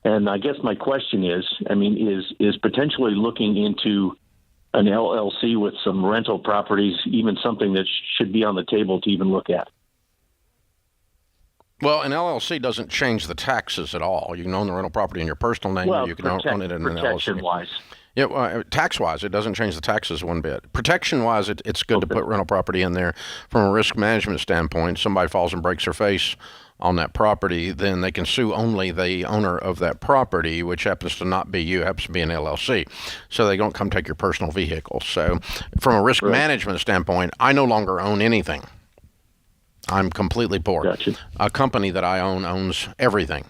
And I guess my question is potentially looking into an LLC with some rental properties, even something that should be on the table to even look at? Well, an LLC doesn't change the taxes at all. You can own the rental property in your personal name, or you can own it in an LLC. Protection-wise. Yeah, tax-wise, it doesn't change the taxes one bit. Protection-wise, it's good to put rental property in there from a risk management standpoint. Somebody falls and breaks their face on that property, then they can sue only the owner of that property, which happens to not be you, happens to be an LLC. So they don't come take your personal vehicle. So from a risk management standpoint, I no longer own anything. I'm completely poor. Gotcha. A company that I own owns everything.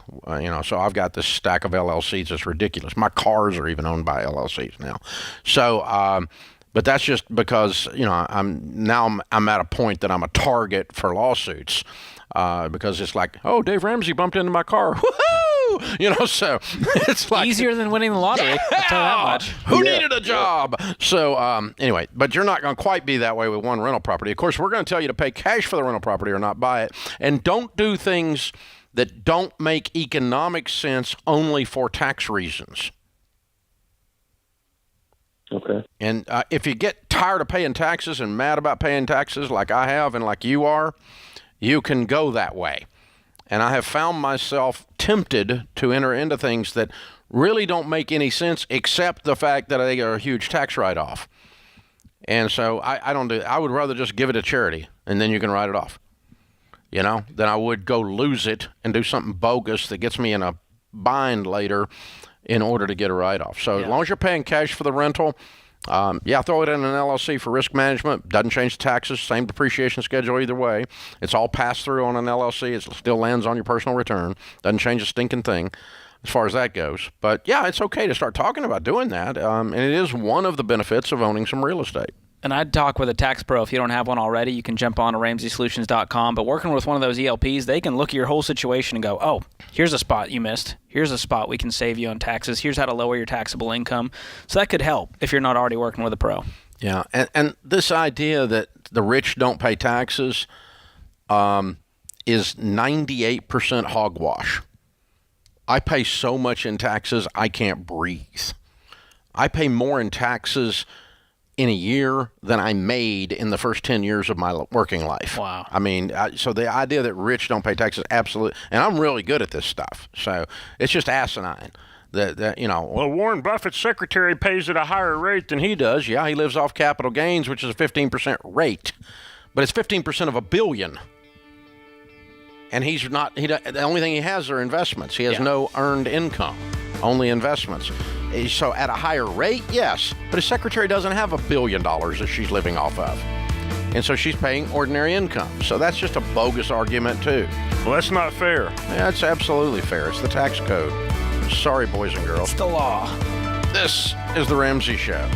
So I've got this stack of LLCs. It's ridiculous. My cars are even owned by LLCs now. So, but that's just because I'm at a point that I'm a target for lawsuits because it's like, oh, Dave Ramsey bumped into my car. Woohoo! So it's like easier than winning the lottery. I'll tell you that much. Who needed a job? So anyway, but you're not going to quite be that way with one rental property. Of course, we're going to tell you to pay cash for the rental property or not buy it, and don't do things that don't make economic sense only for tax reasons. Okay. And if you get tired of paying taxes and mad about paying taxes like I have and like you are, you can go that way. And I have found myself tempted to enter into things that really don't make any sense except the fact that they are a huge tax write-off. And so I don't do it. I would rather just give it to charity and then you can write it off, than I would go lose it and do something bogus that gets me in a bind later in order to get a write-off. So as long as you're paying cash for the rental, throw it in an LLC for risk management. Doesn't change the taxes. Same depreciation schedule either way. It's all passed through on an LLC. It still lands on your personal return. Doesn't change a stinking thing as far as that goes. But, it's okay to start talking about doing that. And it is one of the benefits of owning some real estate. And I'd talk with a tax pro. If you don't have one already, you can jump on to RamseySolutions.com. But working with one of those ELPs, they can look at your whole situation and go, oh, here's a spot you missed. Here's a spot we can save you on taxes. Here's how to lower your taxable income. So that could help if you're not already working with a pro. Yeah, and this idea that the rich don't pay taxes is 98% hogwash. I pay so much in taxes, I can't breathe. I pay more in taxes in a year than I made in the first 10 years of my working life. Wow. I mean, so the idea that rich don't pay taxes, absolutely, and I'm really good at this stuff, so it's just asinine. That well, Warren Buffett's secretary pays at a higher rate than he does. Yeah, he lives off capital gains, which is a 15% rate, but it's 15% of $1 billion. And he's not. The only thing he has are investments. He has no earned income, only investments. So at a higher rate, yes, but his secretary doesn't have $1 billion that she's living off of. And so she's paying ordinary income. So that's just a bogus argument, too. Well, that's not fair. Yeah, it's absolutely fair. It's the tax code. Sorry, boys and girls. It's the law. This is The Ramsey Show.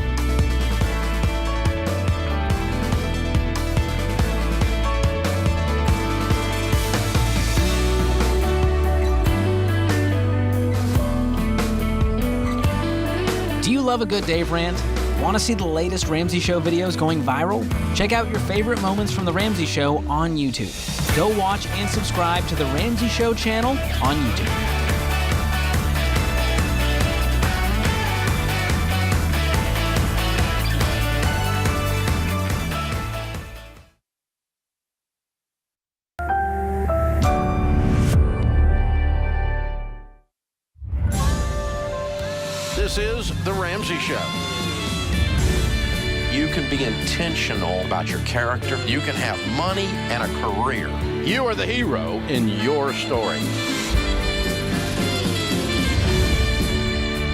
Do you love a good Dave Rant? Want to see the latest Ramsey Show videos going viral? Check out your favorite moments from The Ramsey Show on YouTube. Go watch and subscribe to The Ramsey Show channel on YouTube. This is The Ramsey Show. You can be intentional about your character. You can have money and a career. You are the hero in your story.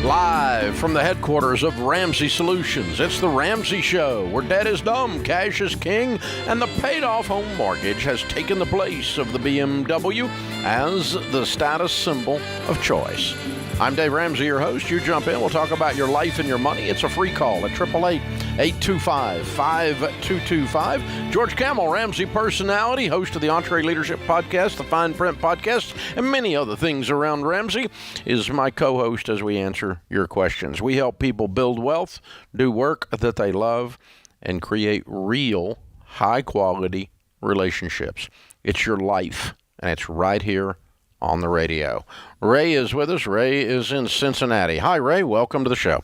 Live from the headquarters of Ramsey Solutions, it's The Ramsey Show, where debt is dumb, cash is king, and the paid-off home mortgage has taken the place of the BMW as the status symbol of choice. I'm Dave Ramsey, your host. You jump in. We'll talk about your life and your money. It's a free call at 888-825-5225. George Camel, Ramsey personality, host of the Entree Leadership Podcast, the Fine Print Podcast, and many other things around Ramsey, is my co-host as we answer your questions. We help people build wealth, do work that they love, and create real, high-quality relationships. It's your life, and it's right here on the radio. Ray is with us. Ray is in Cincinnati. Hi, Ray. Welcome to the show.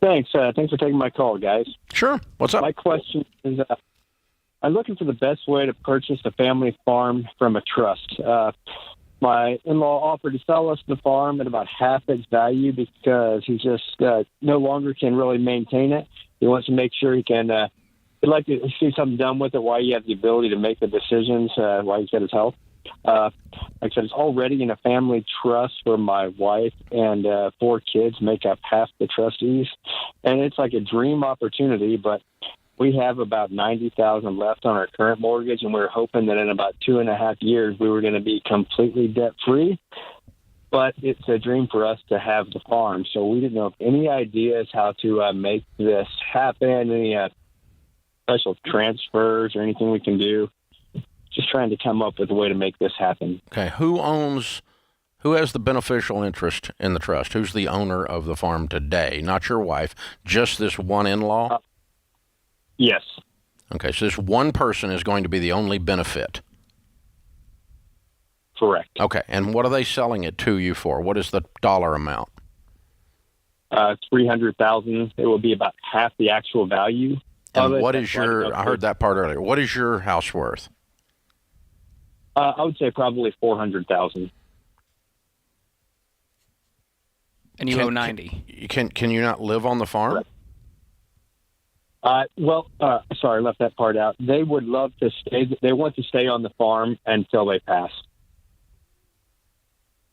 Thanks. Thanks for taking my call, guys. Sure. What's up? My question is, I'm looking for the best way to purchase a family farm from a trust. My in-law offered to sell us the farm at about half its value because he just no longer can really maintain it. He wants to make sure he can. He'd like to see something done with it while he has the ability to make the decisions while he's got his health. Like I said, it's already in a family trust where my wife and 4 kids make up half the trustees, and it's like a dream opportunity. But we have about $90,000 left on our current mortgage, and we're hoping that in about 2.5 years we were going to be completely debt free. But it's a dream for us to have the farm, so we didn't know if any ideas how to make this happen. Any special transfers or anything we can do. Just trying to come up with a way to make this happen. Okay. Who has the beneficial interest in the trust? Who's the owner of the farm today? Not your wife, just this one in-law? Yes. Okay, so this one person is going to be the only benefit. Correct. Okay, and what are they selling it to you for? What is the dollar amount? $300,000. It will be about half the actual value. And what is I heard that part earlier. What is your house worth? I would say probably $400,000. And you owe 90. Can you not live on the farm? Sorry, I left that part out. They would love to stay. They want to stay on the farm until they pass.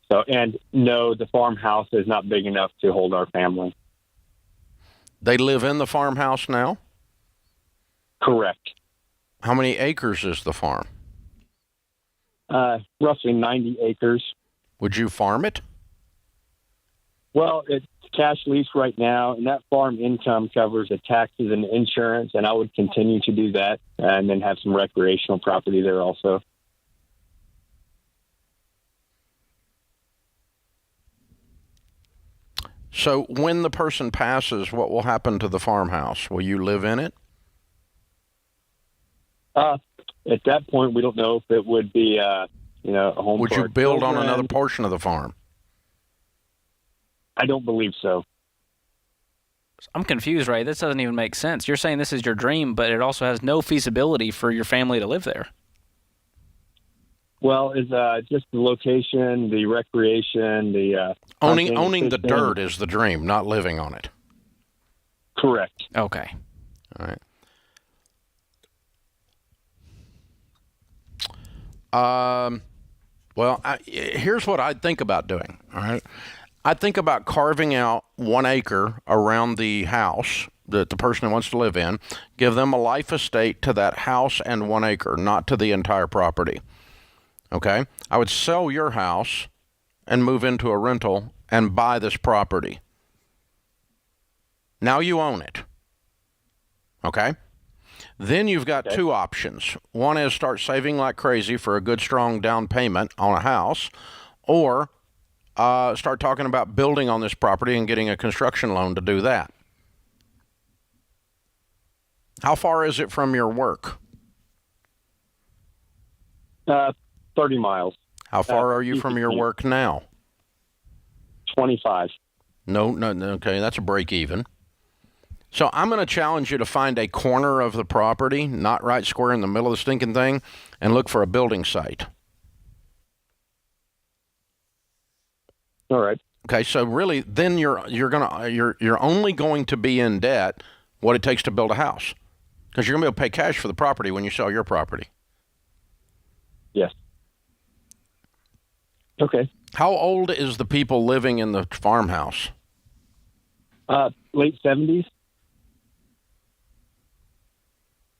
So, and no, the farmhouse is not big enough to hold our family. They live in the farmhouse now? Correct. How many acres is the farm? Roughly 90 acres. Would you farm it? Well, it's cash lease right now, and that farm income covers the taxes and the insurance, and I would continue to do that and then have some recreational property there also. So when the person passes, what will happen to the farmhouse? Will you live in it? At that point, we don't know if it would be, a home. Would you build on another portion of the farm? I don't believe so. I'm confused, Ray. This doesn't even make sense. You're saying this is your dream, but it also has no feasibility for your family to live there. Well, is just the location, the recreation, the owning the dirt is the dream, not living on it. Correct. Okay. All right. Well, here's what I'd think about doing. All right. I'd think about carving out 1 acre around the house that the person wants to live in, give them a life estate to that house and 1 acre, not to the entire property. Okay? I would sell your house and move into a rental and buy this property. Now you own it. Okay? Then you've got two options. One is start saving like crazy for a good, strong down payment on a house, or start talking about building on this property and getting a construction loan to do that. How far is it from your work? 30 miles. How far are you from your work now? 25. No, okay, that's a break even. So I'm going to challenge you to find a corner of the property, not right square in the middle of the stinking thing, and look for a building site. All right. Okay, so really, then you're only going to be in debt what it takes to build a house, because you're going to be able to pay cash for the property when you sell your property. Yes. Okay. How old is the people living in the farmhouse? Late 70s.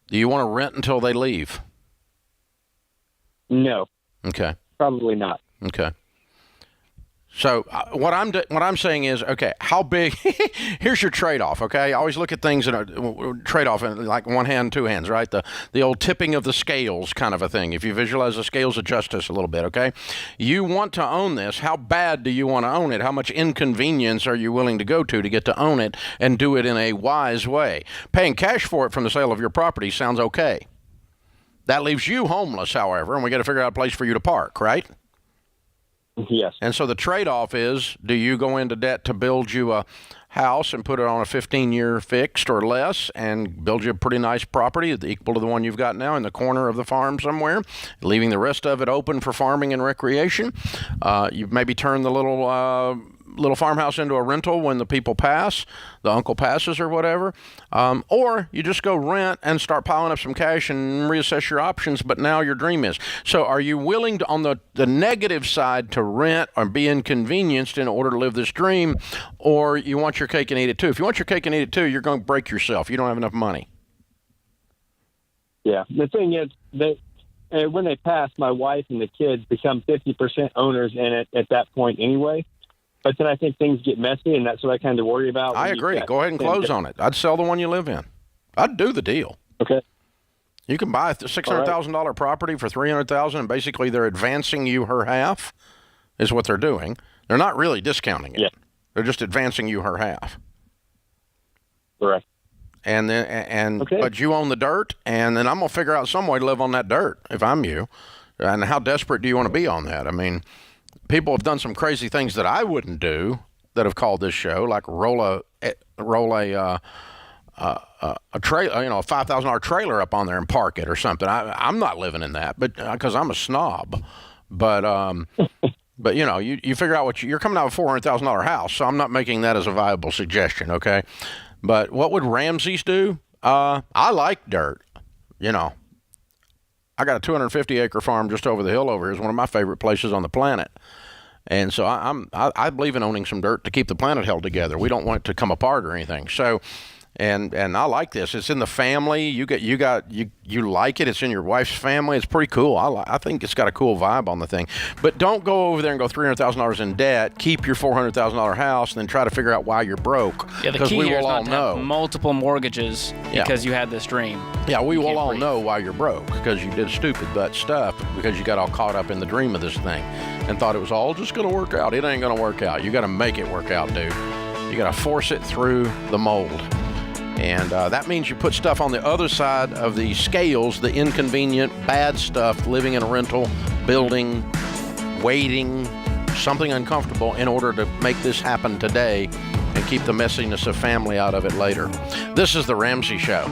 Do you want to rent until they leave? No. Okay. Probably not. Okay. So what I'm saying is, okay, how big? Here's your trade-off. Okay, I always look at things in a trade-off in like one hand, two hands, right? The old tipping of the scales kind of a thing. If you visualize the scales of justice a little bit, okay, you want to own this. How bad do you want to own it? How much inconvenience are you willing to go to get to own it and do it in a wise way? Paying cash for it from the sale of your property sounds okay. That leaves you homeless, however, and we got to figure out a place for you to park, right? Yes. And so the trade-off is, do you go into debt to build you a house and put it on a 15-year fixed or less and build you a pretty nice property equal to the one you've got now in the corner of the farm somewhere, leaving the rest of it open for farming and recreation? You maybe turn the little farmhouse into a rental when the people pass, the uncle passes or whatever, or you just go rent and start piling up some cash and reassess your options, but now your dream is. So are you willing to, on the negative side, to rent or be inconvenienced in order to live this dream, or you want your cake and eat it too? If you want your cake and eat it too, you're going to break yourself. You don't have enough money. Yeah. The thing is, when they pass, my wife and the kids become 50% owners in it at that point anyway. But then I think things get messy, and that's what I kind of worry about. I agree. Go ahead and close on it. I'd sell the one you live in. I'd do the deal. Okay. You can buy a $600,000 property for $300,000, and basically they're advancing you her half, is what they're doing. They're not really discounting it. Yeah. They're just advancing you her half. Correct. And then okay. But you own the dirt, and then I'm gonna figure out some way to live on that dirt if I'm you. And how desperate do you want to be on that? I mean, people have done some crazy things that I wouldn't do that have called this show, like roll a trailer, a $5,000 trailer up on there and park it or something. I'm not living in that, but because I'm a snob. But but you figure out you're coming out of a $400,000 house, so I'm not making that as a viable suggestion. Okay, but what would Ramsey's do? I like dirt. I got a 250-acre farm just over the hill over here. It's one of my favorite places on the planet. And so I believe in owning some dirt to keep the planet held together. We don't want it to come apart or anything. So, and I like this. It's in the family. You like it. It's in your wife's family. It's pretty cool. I think it's got a cool vibe on the thing. But don't go over there and go $300,000 in debt. Keep your $400,000 house, and then try to figure out why you're broke. Yeah, the key here is not to have multiple mortgages because you had this dream. Yeah, we will all know why you're broke, because you did stupid butt stuff, because you got all caught up in the dream of this thing and thought it was all just going to work out. It ain't going to work out. You got to make it work out, dude. You got to force it through the mold. And that means you put stuff on the other side of the scales, the inconvenient, bad stuff, living in a rental, building, waiting, something uncomfortable in order to make this happen today and and keep the messiness of family out of it later. This is The Ramsey Show.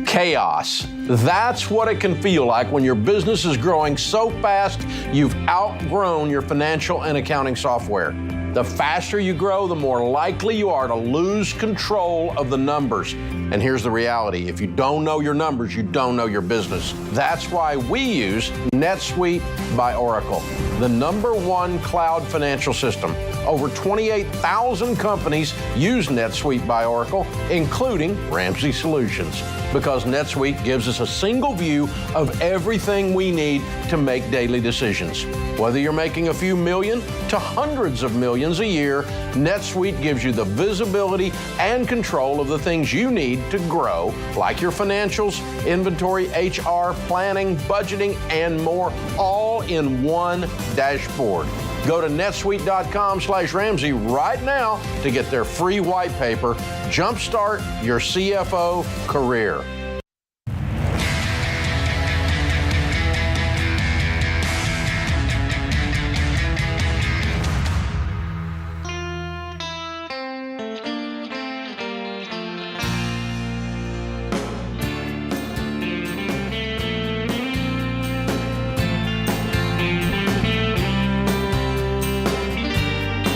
Chaos. That's what it can feel like when your business is growing so fast you've outgrown your financial and accounting software. The faster you grow, the more likely you are to lose control of the numbers. And here's the reality. If you don't know your numbers, you don't know your business. That's why we use NetSuite by Oracle, the #1 cloud financial system. Over 28,000 companies use NetSuite by Oracle, including Ramsey Solutions, because NetSuite gives us a single view of everything we need to make daily decisions. Whether you're making a few million to hundreds of millions a year, NetSuite gives you the visibility and control of the things you need to grow, like your financials, inventory, HR, planning, budgeting, and more, all in one dashboard. Go to netsuite.com/Ramsey right now to get their free white paper. Jumpstart your CFO career.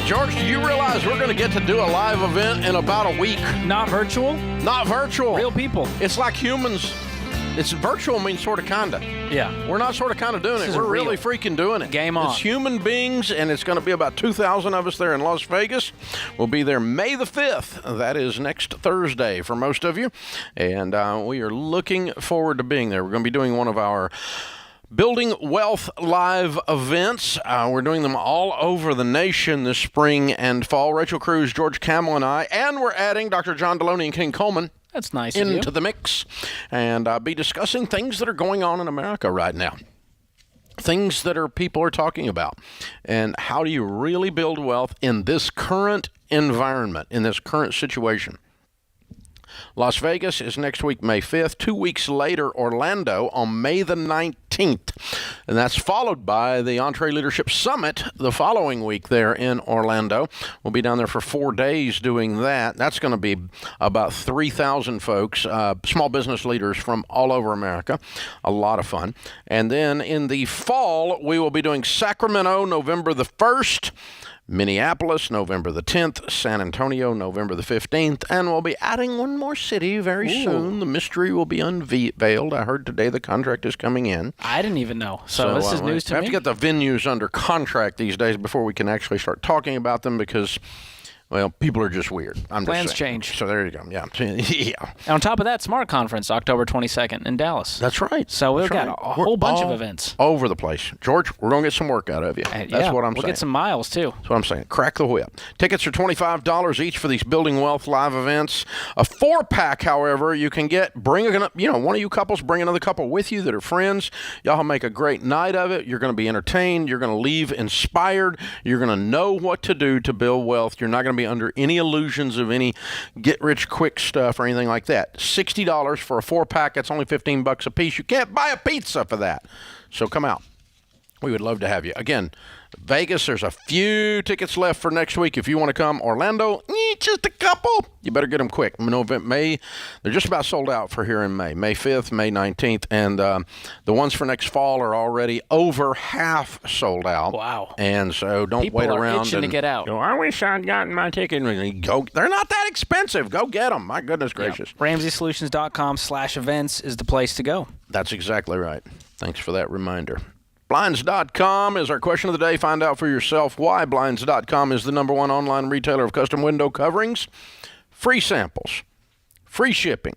George, do you realize we're going to get to do a live event in about a week? Not virtual? Not virtual. Real people. It's like humans. It's virtual means sort of kind of. Yeah. We're not sort of kind of doing it. We're really freaking doing it. Game on. It's human beings, and it's going to be about 2,000 of us there in Las Vegas. We'll be there May the 5th. That is next Thursday for most of you. And we are looking forward to being there. We're going to be doing one of our Building Wealth live events. We're doing them all over the nation this spring and fall. Rachel Cruz, George Camel, and I. And we're adding Dr. John Deloney and King Coleman. That's nice into the mix. And be discussing things that are going on in America right now. Things that people are talking about. And how do you really build wealth in this current environment, in this current situation? Las Vegas is next week, May 5th. 2 weeks later, Orlando on May the 19th. And that's followed by the EntreLeadership Summit the following week there in Orlando. We'll be down there for 4 days doing that. That's going to be about 3,000 folks, small business leaders from all over America. A lot of fun. And then in the fall, we will be doing Sacramento, November the 1st. Minneapolis, November the 10th, San Antonio, November the 15th, and we'll be adding one more city very soon. The mystery will be unveiled. I heard today the contract is coming in. I didn't even know. So this is news to me. We have to get the venues under contract these days before we can actually start talking about them because, well, people are just weird. Plans change. So there you go. Yeah. Yeah. And on top of that, Smart Conference, October 22nd in Dallas. That's right. So we've got a whole bunch of events. Over the place. George, we're going to get some work out of you. That's what I'm saying. We'll get some miles, too. That's what I'm saying. Crack the whip. Tickets are $25 each for these Building Wealth live events. A 4-pack, however, you can get. One of you couples, bring another couple with you that are friends. Y'all make a great night of it. You're going to be entertained. You're going to leave inspired. You're going to know what to do to build wealth. You're not going to be under any illusions of any get-rich-quick stuff or anything like that. $60 for a 4-pack. That's only $15 a piece. You can't buy a pizza for that. So come out. We would love to have you. Again, Vegas, there's a few tickets left for next week. If you want to come, Orlando, just a couple. You better get them quick. May, they're just about sold out for here in May. May 5th, May 19th, and the ones for next fall are already over half sold out. Wow. And so don't People wait are around. itching to get out. Go, I wish I'd gotten my ticket. Go. They're not that expensive. Go get them. My goodness gracious. Yeah. RamseySolutions.com/events is the place to go. That's exactly right. Thanks for that reminder. Blinds.com is our question of the day. Find out for yourself why Blinds.com is the #1 online retailer of custom window coverings. Free samples, free shipping,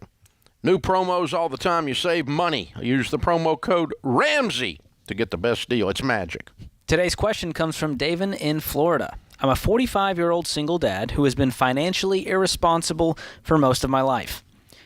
new promos all the time. You save money. Use the promo code Ramsey to get the best deal. It's magic. Today's question comes from Davin in Florida. I'm a 45-year-old single dad who has been financially irresponsible for most of my life.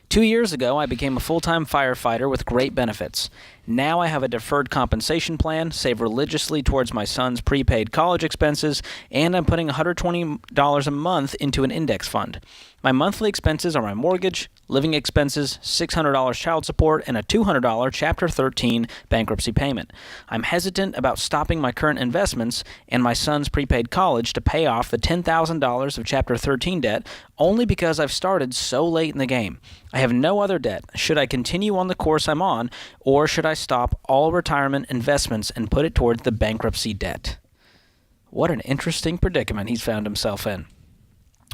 2 years ago, I became a full-time firefighter with great benefits. Now I have a deferred compensation plan, save religiously towards my son's prepaid college expenses, and I'm putting $120 a month into an index fund. My monthly expenses are my mortgage, living expenses, $600 child support, and a $200 Chapter 13 bankruptcy payment. I'm hesitant about stopping my current investments and my son's prepaid college to pay off the $10,000 of Chapter 13 debt only because I've started so late in the game. I have no other debt. Should I continue on the course I'm on, or should I stop all retirement investments and put it towards the bankruptcy debt? What an interesting predicament he's found himself in.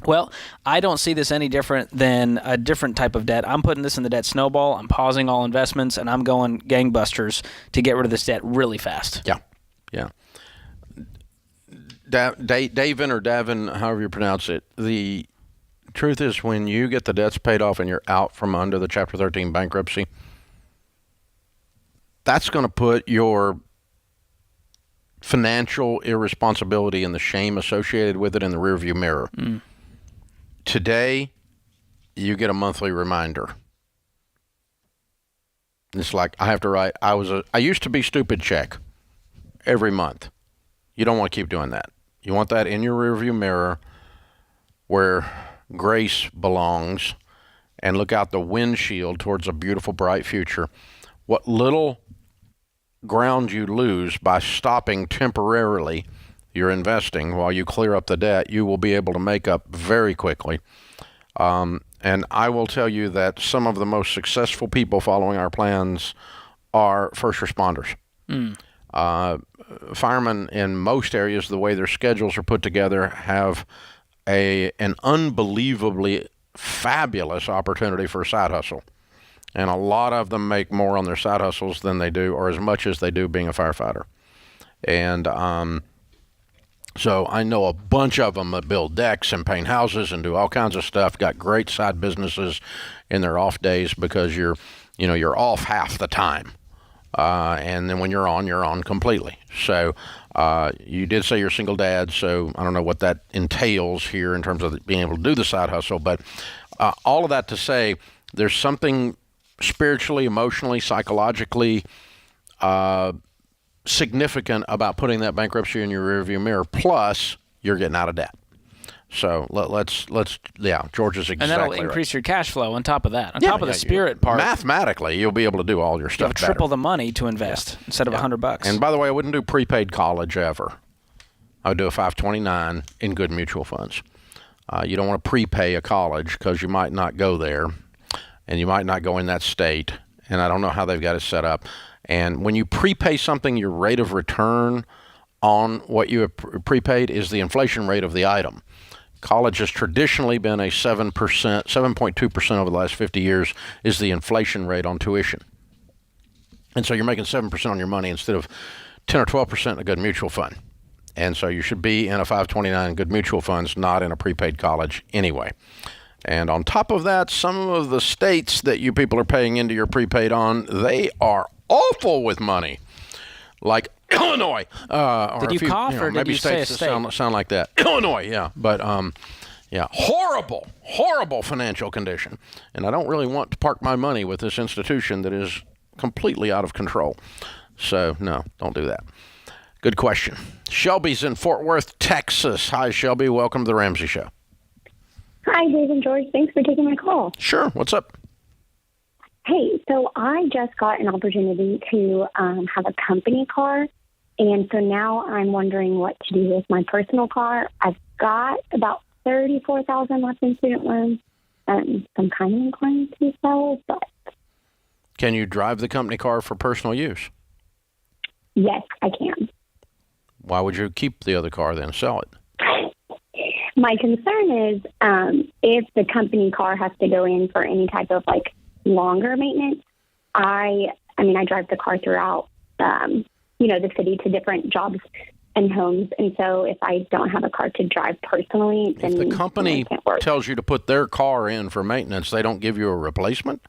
Well, I don't see this any different than a different type of debt. I'm putting this in the debt snowball. I'm pausing all investments, and I'm going gangbusters to get rid of this debt really fast. Yeah. Davin or Davin, however you pronounce it, the truth is when you get the debts paid off and you're out from under the Chapter 13 bankruptcy, that's going to put your financial irresponsibility and the shame associated with it in the rearview mirror. Today, you get a monthly reminder. It's like I have to write, I used to be stupid check every month. You don't want to keep doing that. You want that in your rearview mirror where grace belongs, and look out the windshield towards a beautiful, bright future. What little ground you lose by stopping temporarily your investing while you clear up the debt, you will be able to make up very quickly. And I will tell you that some of the most successful people following our plans are first responders. Firemen in most areas, the way their schedules are put together, have an unbelievably fabulous opportunity for a side hustle. And a lot of them make more on their side hustles than they do, or as much as they do being a firefighter. And so I know a bunch of them that build decks and paint houses and do all kinds of stuff, got great side businesses in their off days because you're off half the time. And then when you're on completely. So you did say you're a single dad, so I don't know what that entails here in terms of being able to do the side hustle. But all of that to say, there's something spiritually, emotionally, psychologically significant about putting that bankruptcy in your rearview mirror. Plus, you're getting out of debt. So let's George is exactly right. And that'll increase your cash flow on top of that. On top of the spirit part. Mathematically, you'll be able to do all your stuff better. Triple the money to invest instead of $100. And by the way, I wouldn't do prepaid college ever. I would do a 529 in good mutual funds. You don't want to prepay a college because you might not go there, and you might not go in that state. And I don't know how they've got it set up. And when you prepay something, your rate of return on what you have prepaid is the inflation rate of the item. College has traditionally been a 7%, 7.2% over the last 50 years is the inflation rate on tuition. And so you're making 7% on your money instead of 10 or 12% in a good mutual fund. And so you should be in a 529 good mutual funds, not in a prepaid college anyway. And on top of that, some of the states that you people are paying into your prepaid on, they are awful with money. Like Illinois. Did you cough or did you say a state? Sound like that. Illinois, yeah. But, horrible financial condition. And I don't really want to park my money with this institution that is completely out of control. So, no, don't do that. Good question. Shelby's in Fort Worth, Texas. Hi, Shelby. Welcome to the Ramsey Show. Hi, Dave and George. Thanks for taking my call. Sure. What's up? Hey, so I just got an opportunity to have a company car, and so now I'm wondering what to do with my personal car. I've got about $34,000 left in student loans. I'm kind of inclined to sell, but... Can you drive the company car for personal use? Yes, I can. Why would you keep the other car then? Sell it. My concern is if the company car has to go in for any type of longer maintenance. I drive the car throughout, the city to different jobs and homes. And so if I don't have a car to drive personally, then if the company tells you to put their car in for maintenance, they don't give you a replacement?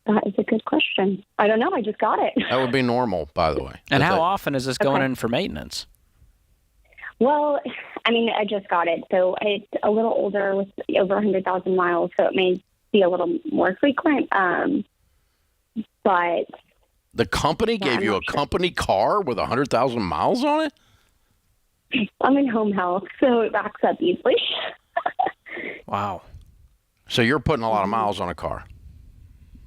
That is a good question. I don't know. I just got it. That would be normal, by the way. And how often is this going in for maintenance? Well, I just got it. So it's a little older with over 100,000 miles, so it may be a little more frequent. But The company gave you a company car with 100,000 miles on it? I'm in home health, so it backs up easily. Wow. So you're putting a lot of miles on a car?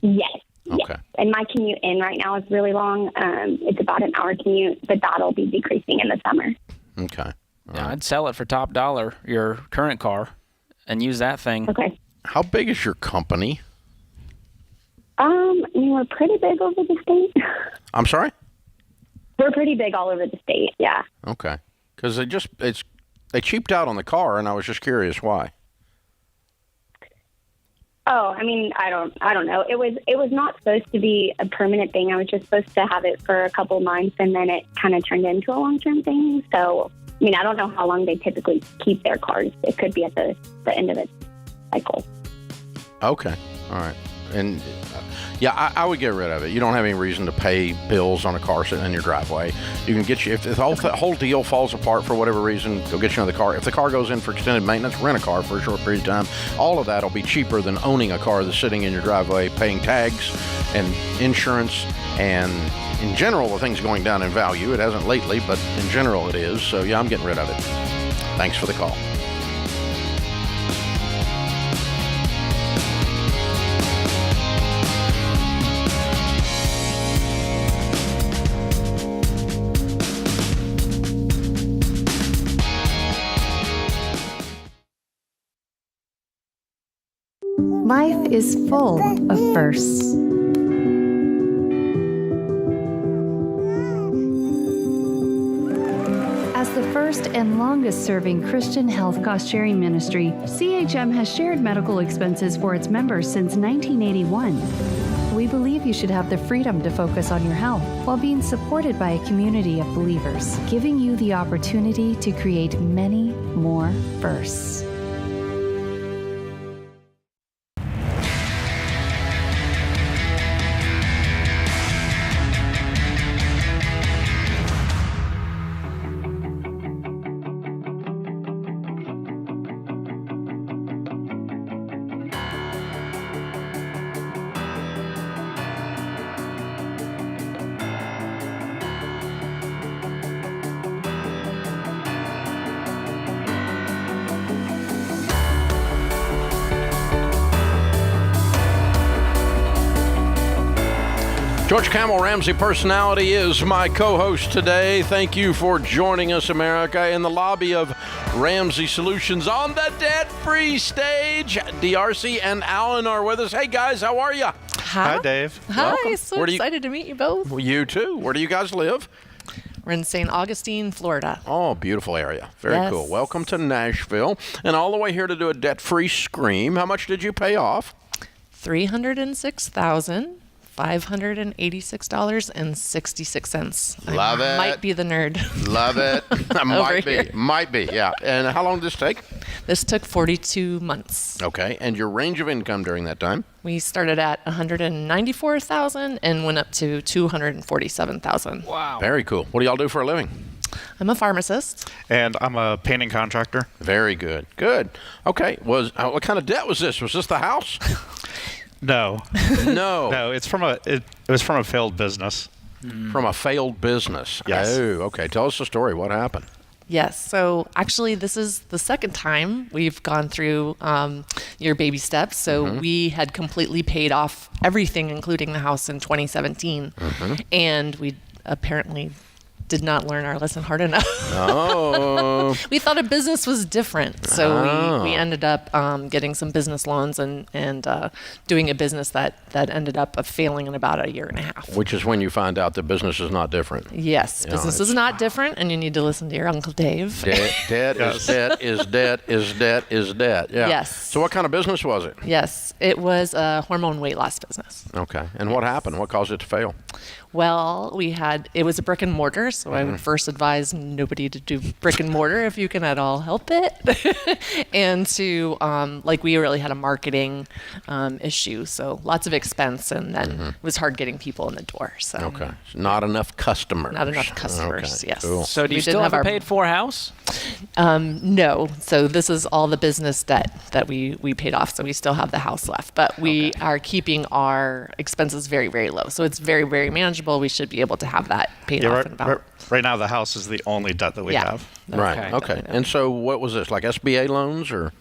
Yes. Okay. Yes. And my commute in right now is really long. It's about an hour commute, but that'll be decreasing in the summer. Okay. Yeah, I'd sell it for top dollar, your current car, and use that thing. Okay. How big is your company? We're pretty big over the state. I'm sorry? We're pretty big all over the state, yeah. Okay. Because they cheaped out on the car, and I was just curious why. Oh, I don't know. It was not supposed to be a permanent thing. I was just supposed to have it for a couple months, and then it kind of turned into a long-term thing. So, I don't know how long they typically keep their cars. It could be at the end of its cycle. Okay. All right. And I would get rid of it. You don't have any reason to pay bills on a car sitting in your driveway. You can get you, if the whole deal falls apart for whatever reason, go get you another car. If the car goes in for extended maintenance, rent a car for a short period of time. All of that will be cheaper than owning a car that's sitting in your driveway, paying tags and insurance, and in general, the thing's going down in value. It hasn't lately, but in general it is. So I'm getting rid of it. Thanks for the call. Life is full of firsts. As the first and longest-serving Christian health cost-sharing ministry, CHM has shared medical expenses for its members since 1981. We believe you should have the freedom to focus on your health while being supported by a community of believers, giving you the opportunity to create many more firsts. George Camel, Ramsey Personality, is my co-host today. Thank you for joining us, America, in the lobby of Ramsey Solutions on the debt-free stage. DRC and Alan are with us. Hey, guys, how are you? Hi, Dave. Hi, Welcome. so excited to meet you both. Well, you too. Where do you guys live? We're in St. Augustine, Florida. Oh, beautiful area. Very cool. Welcome to Nashville. And all the way here to do a debt-free scream. How much did you pay off? $306,586.66. Love it. Might be the nerd. Love it. Might be, yeah. And how long did this take? This took 42 months. Okay. And your range of income during that time? We started at $194,000 and went up to $247,000. Wow. Very cool. What do y'all do for a living? I'm a pharmacist. And I'm a painting contractor. Very good. Good. Okay. What kind of debt was this? Was this the house? No. No. It's from it was from a failed business. From a failed business. Yes. Oh, okay. Tell us the story. What happened? Yes. So actually, this is the second time we've gone through your baby steps. So we had completely paid off everything, including the house, in 2017. And we apparently did not learn our lesson hard enough. Oh. We thought a business was different. So we ended up getting some business loans and doing a business that ended up failing in about a year and a half. Which is when you find out that business is not different. Yes, business is not different, and you need to listen to your Uncle Dave. Debt is debt is debt is debt is debt. Yeah. Yes. So what kind of business was it? Yes, it was a hormone weight loss business. Okay. And what happened? What caused it to fail? Well, it was a brick and mortar, so I would first advise nobody to do brick and mortar if you can at all help it. And to, we really had a marketing issue, so lots of expense, and then it was hard getting people in the door. So Okay. Not enough customers. Okay, yes. Cool. So do you still have a paid-for house? No. So this is all the business that we paid off, so we still have the house left. But we are keeping our expenses very, very low. So it's very, very manageable. manageable, we should be able to have that paid off in about. Right now, the house is the only debt that we have. Right. Okay. And so, what was this, like SBA loans or?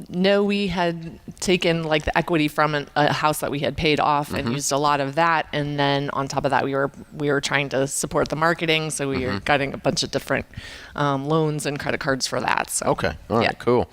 No, we had taken like the equity from a house that we had paid off and used a lot of that, and then on top of that, we were trying to support the marketing, so we were getting a bunch of different loans and credit cards for that. So. Okay. All right. Cool.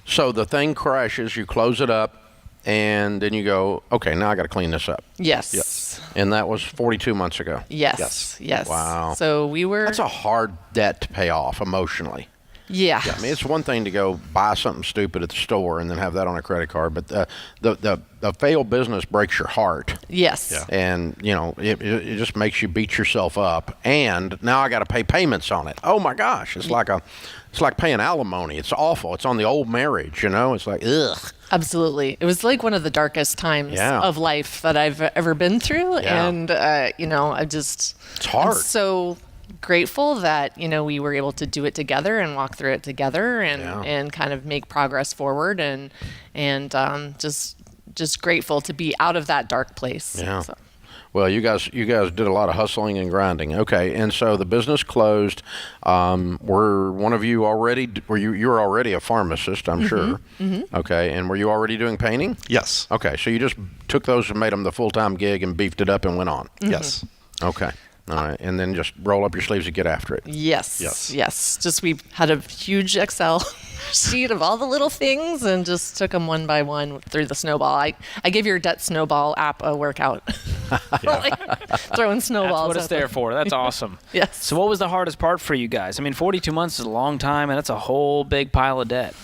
So the thing crashes, you close it up. And then you go, okay, now I got to clean this up. Yes. And that was 42 months ago. Yes. Wow. So we were. That's a hard debt to pay off emotionally. Yeah. I mean, it's one thing to go buy something stupid at the store and then have that on a credit card, but the failed business breaks your heart. Yes. Yeah. And, it just makes you beat yourself up. And now I got to pay payments on it. Oh, my gosh. It's like paying alimony. It's awful. It's on the old marriage, It's like, ugh. Absolutely. It was like one of the darkest times of life that I've ever been through. Yeah. And, it's hard. I'm so grateful that, we were able to do it together and walk through it together and kind of make progress forward and just grateful to be out of that dark place. Yeah. So. Well, you guys did a lot of hustling and grinding. Okay, and so the business closed. Were one of you already? You were already a pharmacist, I'm sure. Mm-hmm. Okay, and were you already doing painting? Yes. Okay, so you just took those and made them the full-time gig and beefed it up and went on. Mm-hmm. Yes. Okay. All right, and then just roll up your sleeves and get after it. Yes. Just we had a huge Excel sheet of all the little things and just took them one by one through the snowball. I gave your debt snowball app a workout. Throwing snowballs. That's what it's there for. That's awesome. Yes. So what was the hardest part for you guys? I mean, 42 months is a long time, and that's a whole big pile of debt.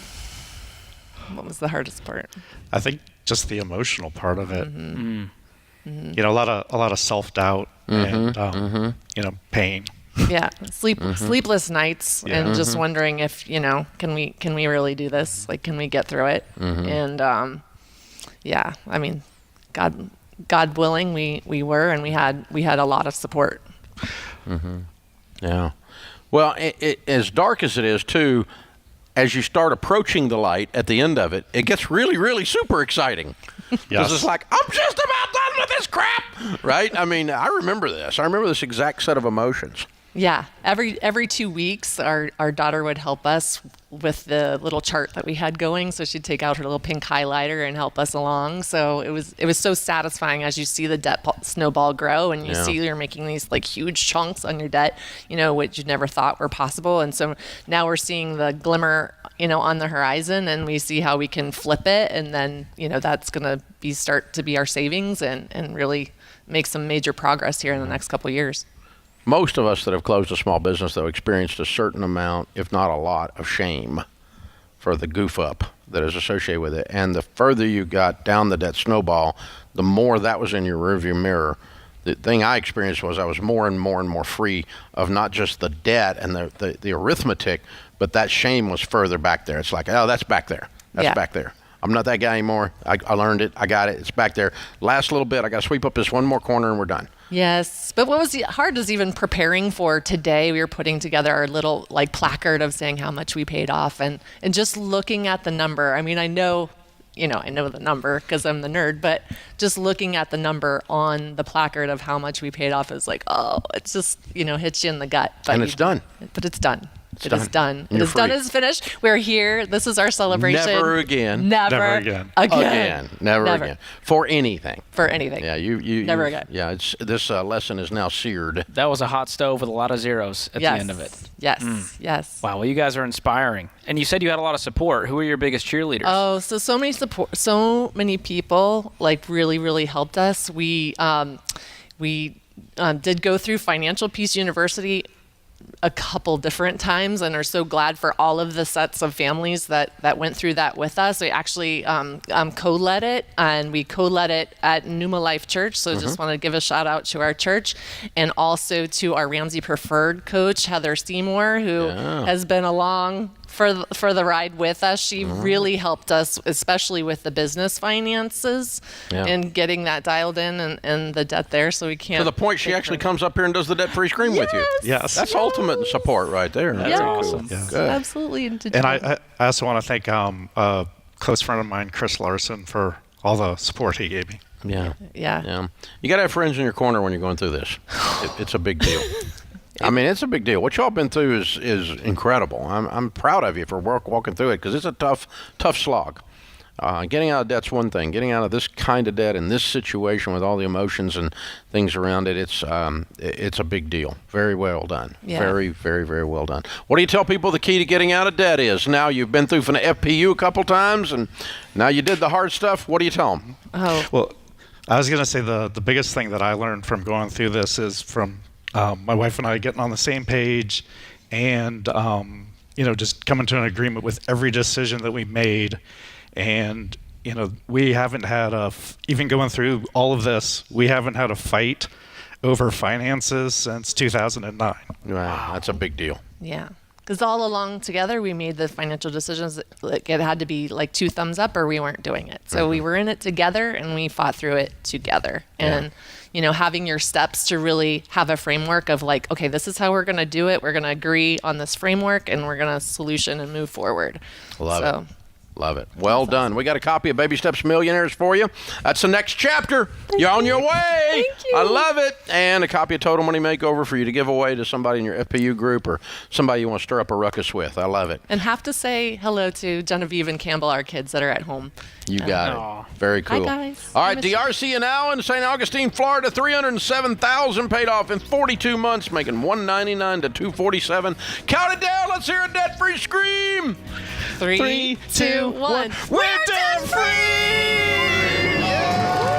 What was the hardest part? I think just the emotional part of it. Mm-hmm. Mm-hmm. A lot of self-doubt and pain. Yeah, sleepless nights and just wondering if can we really do this? Like, can we get through it? And I mean, God willing, we were, and we had a lot of support. Yeah. Well, as dark as it is too, as you start approaching the light at the end of it, it gets really, really super exciting. Because it's like, I'm just about done with this crap, right? I mean, I remember this exact set of emotions. Yeah. Every 2 weeks, our daughter would help us with the little chart that we had going. So she'd take out her little pink highlighter and help us along. So it was so satisfying as you see the debt snowball grow and you see you're making these like huge chunks on your debt, which you never thought were possible. And so now we're seeing the glimmer, on the horizon, and we see how we can flip it. And then, that's going to start to be our savings and really make some major progress here in the next couple of years. Most of us that have closed a small business, though, experienced a certain amount, if not a lot, of shame for the goof up that is associated with it. And the further you got down the debt snowball, the more that was in your rearview mirror. The thing I experienced was I was more and more and more free of not just the debt and the arithmetic, but that shame was further back there. It's like, oh, that's back there. That's back there. I'm not that guy anymore. I learned it. I got it. It's back there. Last little bit, I got to sweep up this one more corner and we're done. Yes. But what was hard is even preparing for today. We were putting together our little placard of saying how much we paid off and just looking at the number. I mean, I know the number because I'm the nerd, but just looking at the number on the placard of how much we paid off is like, oh, it's just, hits you in the gut. But and it's done. But it's done. It is done. It is done. It's finished. We're here. This is our celebration. Never again. Never again. Never again. For anything. Yeah, you never again. Yeah, this lesson is now seared. That was a hot stove with a lot of zeros at the end of it. Yes. Yes. Wow. Well, you guys are inspiring. And you said you had a lot of support. Who are your biggest cheerleaders? Oh, so many people really, really helped us. We did go through Financial Peace University a couple different times and are so glad for all of the sets of families that went through that with us. We actually co-led it, and we co-led it at Pneuma Life Church. So just want to give a shout out to our church and also to our Ramsey Preferred coach, Heather Seymour, who has been along for the ride with us. She really helped us, especially with the business finances and getting that dialed in and the debt there, so we can't. To the point she actually comes up here and does the debt-free scream with you. Yes. That's ultimate support right there. That's awesome. Yes. Absolutely. And I also want to thank a close friend of mine, Chris Larson, for all the support he gave me. Yeah. You got to have friends in your corner when you're going through this. It's a big deal. I mean, it's a big deal. What y'all been through is incredible. I'm proud of you for walking through it, because it's a tough slog. Getting out of debt's one thing. Getting out of this kind of debt in this situation with all the emotions and things around it, it's a big deal. Very well done. Yeah. Very, very, very well done. What do you tell people the key to getting out of debt is? Now you've been through from the FPU a couple times, and now you did the hard stuff. What do you tell them? Well, I was going to say the biggest thing that I learned from going through this is from my wife and I getting on the same page, and just coming to an agreement with every decision that we made. And we haven't had even going through all of this, we haven't had a fight over finances since 2009. Wow, that's a big deal. Yeah. Because all along together, we made the financial decisions. Like, it had to be like 2 thumbs up or we weren't doing it. So we were in it together, and we fought through it together. And, having your steps to really have a framework of like, okay, this is how we're going to do it. We're going to agree on this framework, and we're going to solution and move forward. Love it. Love it. Well done. We got a copy of Baby Steps Millionaires for you. That's the next chapter. You're on your way. Thank you. I love it. And a copy of Total Money Makeover for you to give away to somebody in your FPU group or somebody you want to stir up a ruckus with. I love it. And have to say hello to Genevieve and Campbell, our kids that are at home. You got it. Very cool. Hi, guys. All right, DRC and Allen, St. Augustine, Florida, $307,000 paid off in 42 months, making $199 to $247. Count it down. Let's hear a debt-free scream. 3, 2, 1. We're debt-free! Yeah!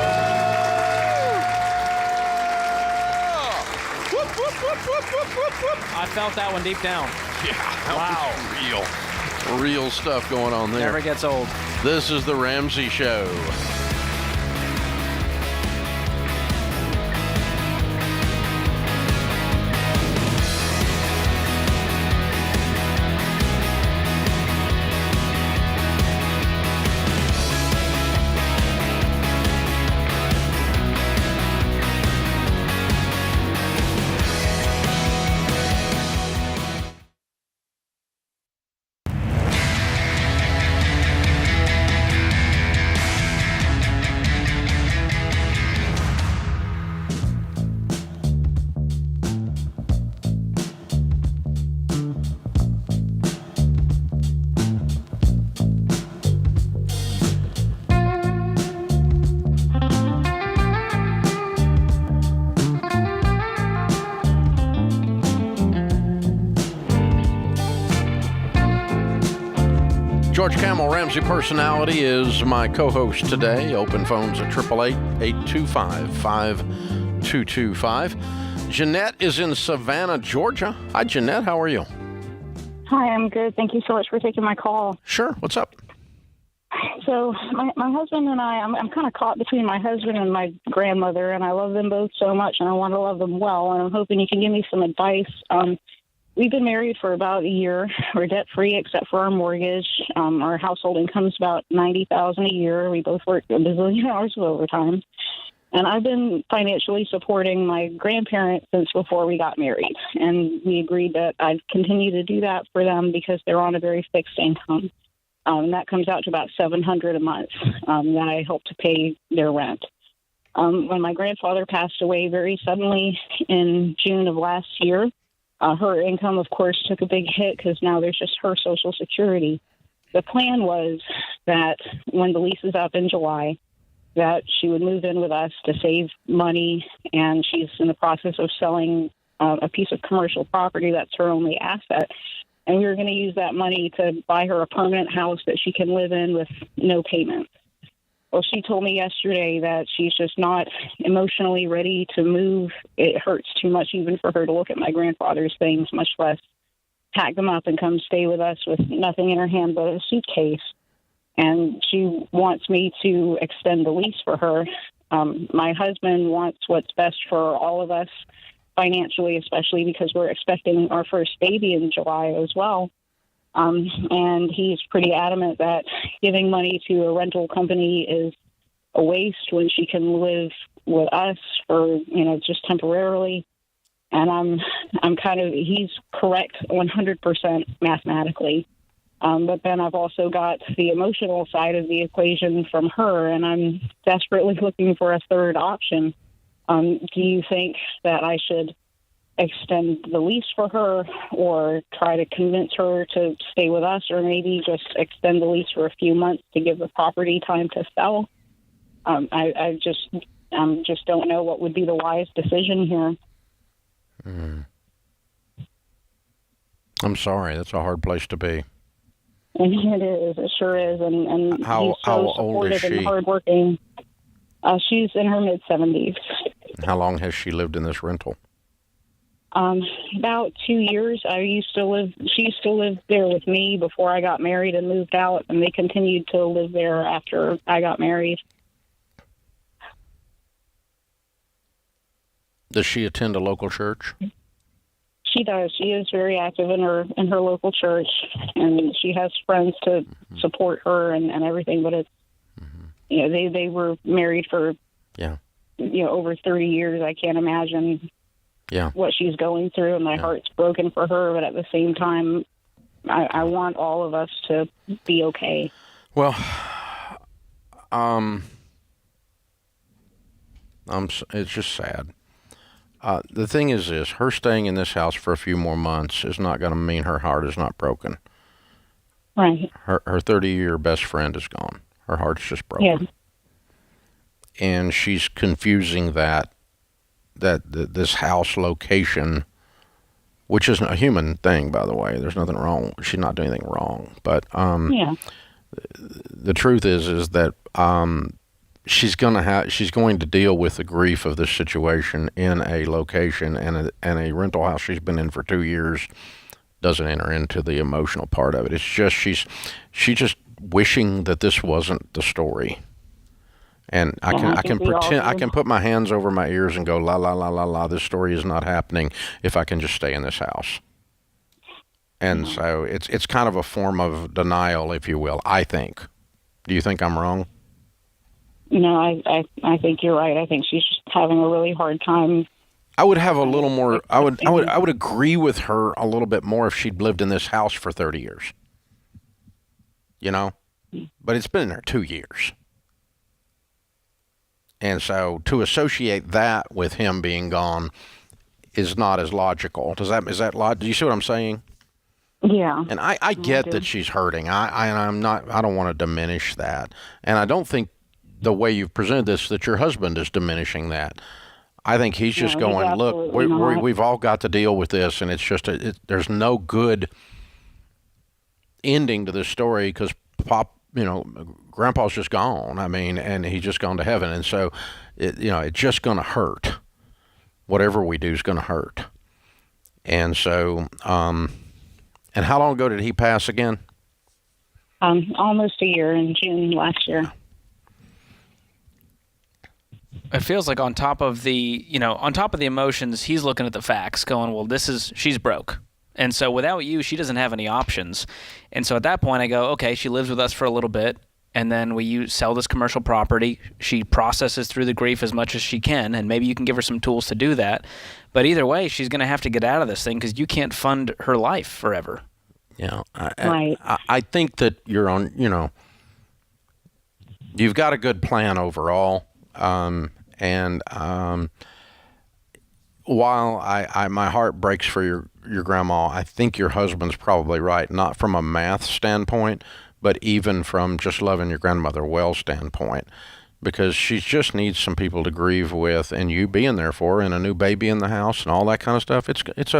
Whoop, whoop, whoop, whoop, whoop, whoop, whoop. I felt that one deep down. Yeah, that was real stuff going on there. Never gets old. This is the Ramsey Show. George Camel, Ramsey Personality, is my co-host today. Open phones at 888-825-5225. Jeanette is in Savannah, Georgia. Hi, Jeanette. How are you? Hi, I'm good. Thank you so much for taking my call. Sure. What's up? So my husband and I'm kind of caught between my husband and my grandmother, and I love them both so much, and I want to love them well, and I'm hoping you can give me some advice. We've been married for about a year. We're debt-free except for our mortgage. Our household income is about $90,000 a year. We both work a bazillion hours of overtime. And I've been financially supporting my grandparents since before we got married. And we agreed that I'd continue to do that for them because they're on a very fixed income. And that comes out to about $700 a month that I help to pay their rent. When my grandfather passed away very suddenly in June of last year, her income, of course, took a big hit because now there's just her Social Security. The plan was that when the lease is up in July, that she would move in with us to save money, and she's in the process of selling a piece of commercial property that's her only asset. And we were going to use that money to buy her a permanent house that she can live in with no payments. Well, she told me yesterday that she's just not emotionally ready to move. It hurts too much even for her to look at my grandfather's things, much less pack them up and come stay with us with nothing in her hand but a suitcase. And she wants me to extend the lease for her. My husband wants what's best for all of us financially, especially because we're expecting our first baby in July as well. And he's pretty adamant that giving money to a rental company is a waste when she can live with us for, just temporarily. And he's correct 100% mathematically. But then I've also got the emotional side of the equation from her, and I'm desperately looking for a third option. Do you think that I should extend the lease for her or try to convince her to stay with us, or maybe just extend the lease for a few months to give the property time to sell? I just don't know what would be the wise decision here. I'm sorry. That's a hard place to be. And it is. It sure is. And How he's so old is supportive she? and hardworking. She's in her mid-70s. How long has she lived in this rental? About 2 years. She used to live there with me before I got married and moved out, and they continued to live there after I got married. Does she attend a local church? She does. She is very active in her local church, and she has friends to support her and everything. But it's they were married for over 30 years. I can't imagine what she's going through, and my heart's broken for her. But at the same time, I want all of us to be okay. Well, it's just sad. The thing is this, her staying in this house for a few more months is not going to mean her heart is not broken. Right. Her 30-year best friend is gone. Her heart's just broken. Yeah. And she's confusing that this house location, which is a human thing, by the way. There's nothing wrong. She's not doing anything wrong. But the truth is that she's going to deal with the grief of this situation in a location, and a rental house she's been in for 2 years doesn't enter into the emotional part of it. It's just she's just wishing that this wasn't the story. And I can put my hands over my ears and go la la la la la. This story is not happening if I can just stay in this house. And so it's kind of a form of denial, if you will. I think. Do you think I'm wrong? No, I think you're right. I think she's just having a really hard time. I would have a little more. I would agree with her a little bit more if she'd lived in this house for 30 years. You know, but it's been in there 2 years. And so to associate that with him being gone is not as logical. Is that logical? Do you see what I'm saying? Yeah. And I get that she's hurting. I don't want to diminish that. And I don't think the way you've presented this that your husband is diminishing that. I think he's just going, look, we've all got to deal with this, and it's just there's no good ending to this story because Grandpa's just gone. I mean, and he's just gone to heaven. And so, it's just going to hurt. Whatever we do is going to hurt. And so, and how long ago did he pass again? Almost a year, in June last year. It feels like on top of the emotions, he's looking at the facts going, well, she's broke. And so without you, she doesn't have any options. And so at that point I go, okay, she lives with us for a little bit, and then we sell this commercial property. She processes through the grief as much as she can, and maybe you can give her some tools to do that. But either way, she's going to have to get out of this thing because you can't fund her life forever. Yeah. Right. I think that you're on, you've got a good plan overall. While my heart breaks for your grandma, I think your husband's probably right, not from a math standpoint, but even from just loving your grandmother well standpoint, because she just needs some people to grieve with, and you being there for her, and a new baby in the house and all that kind of stuff. That's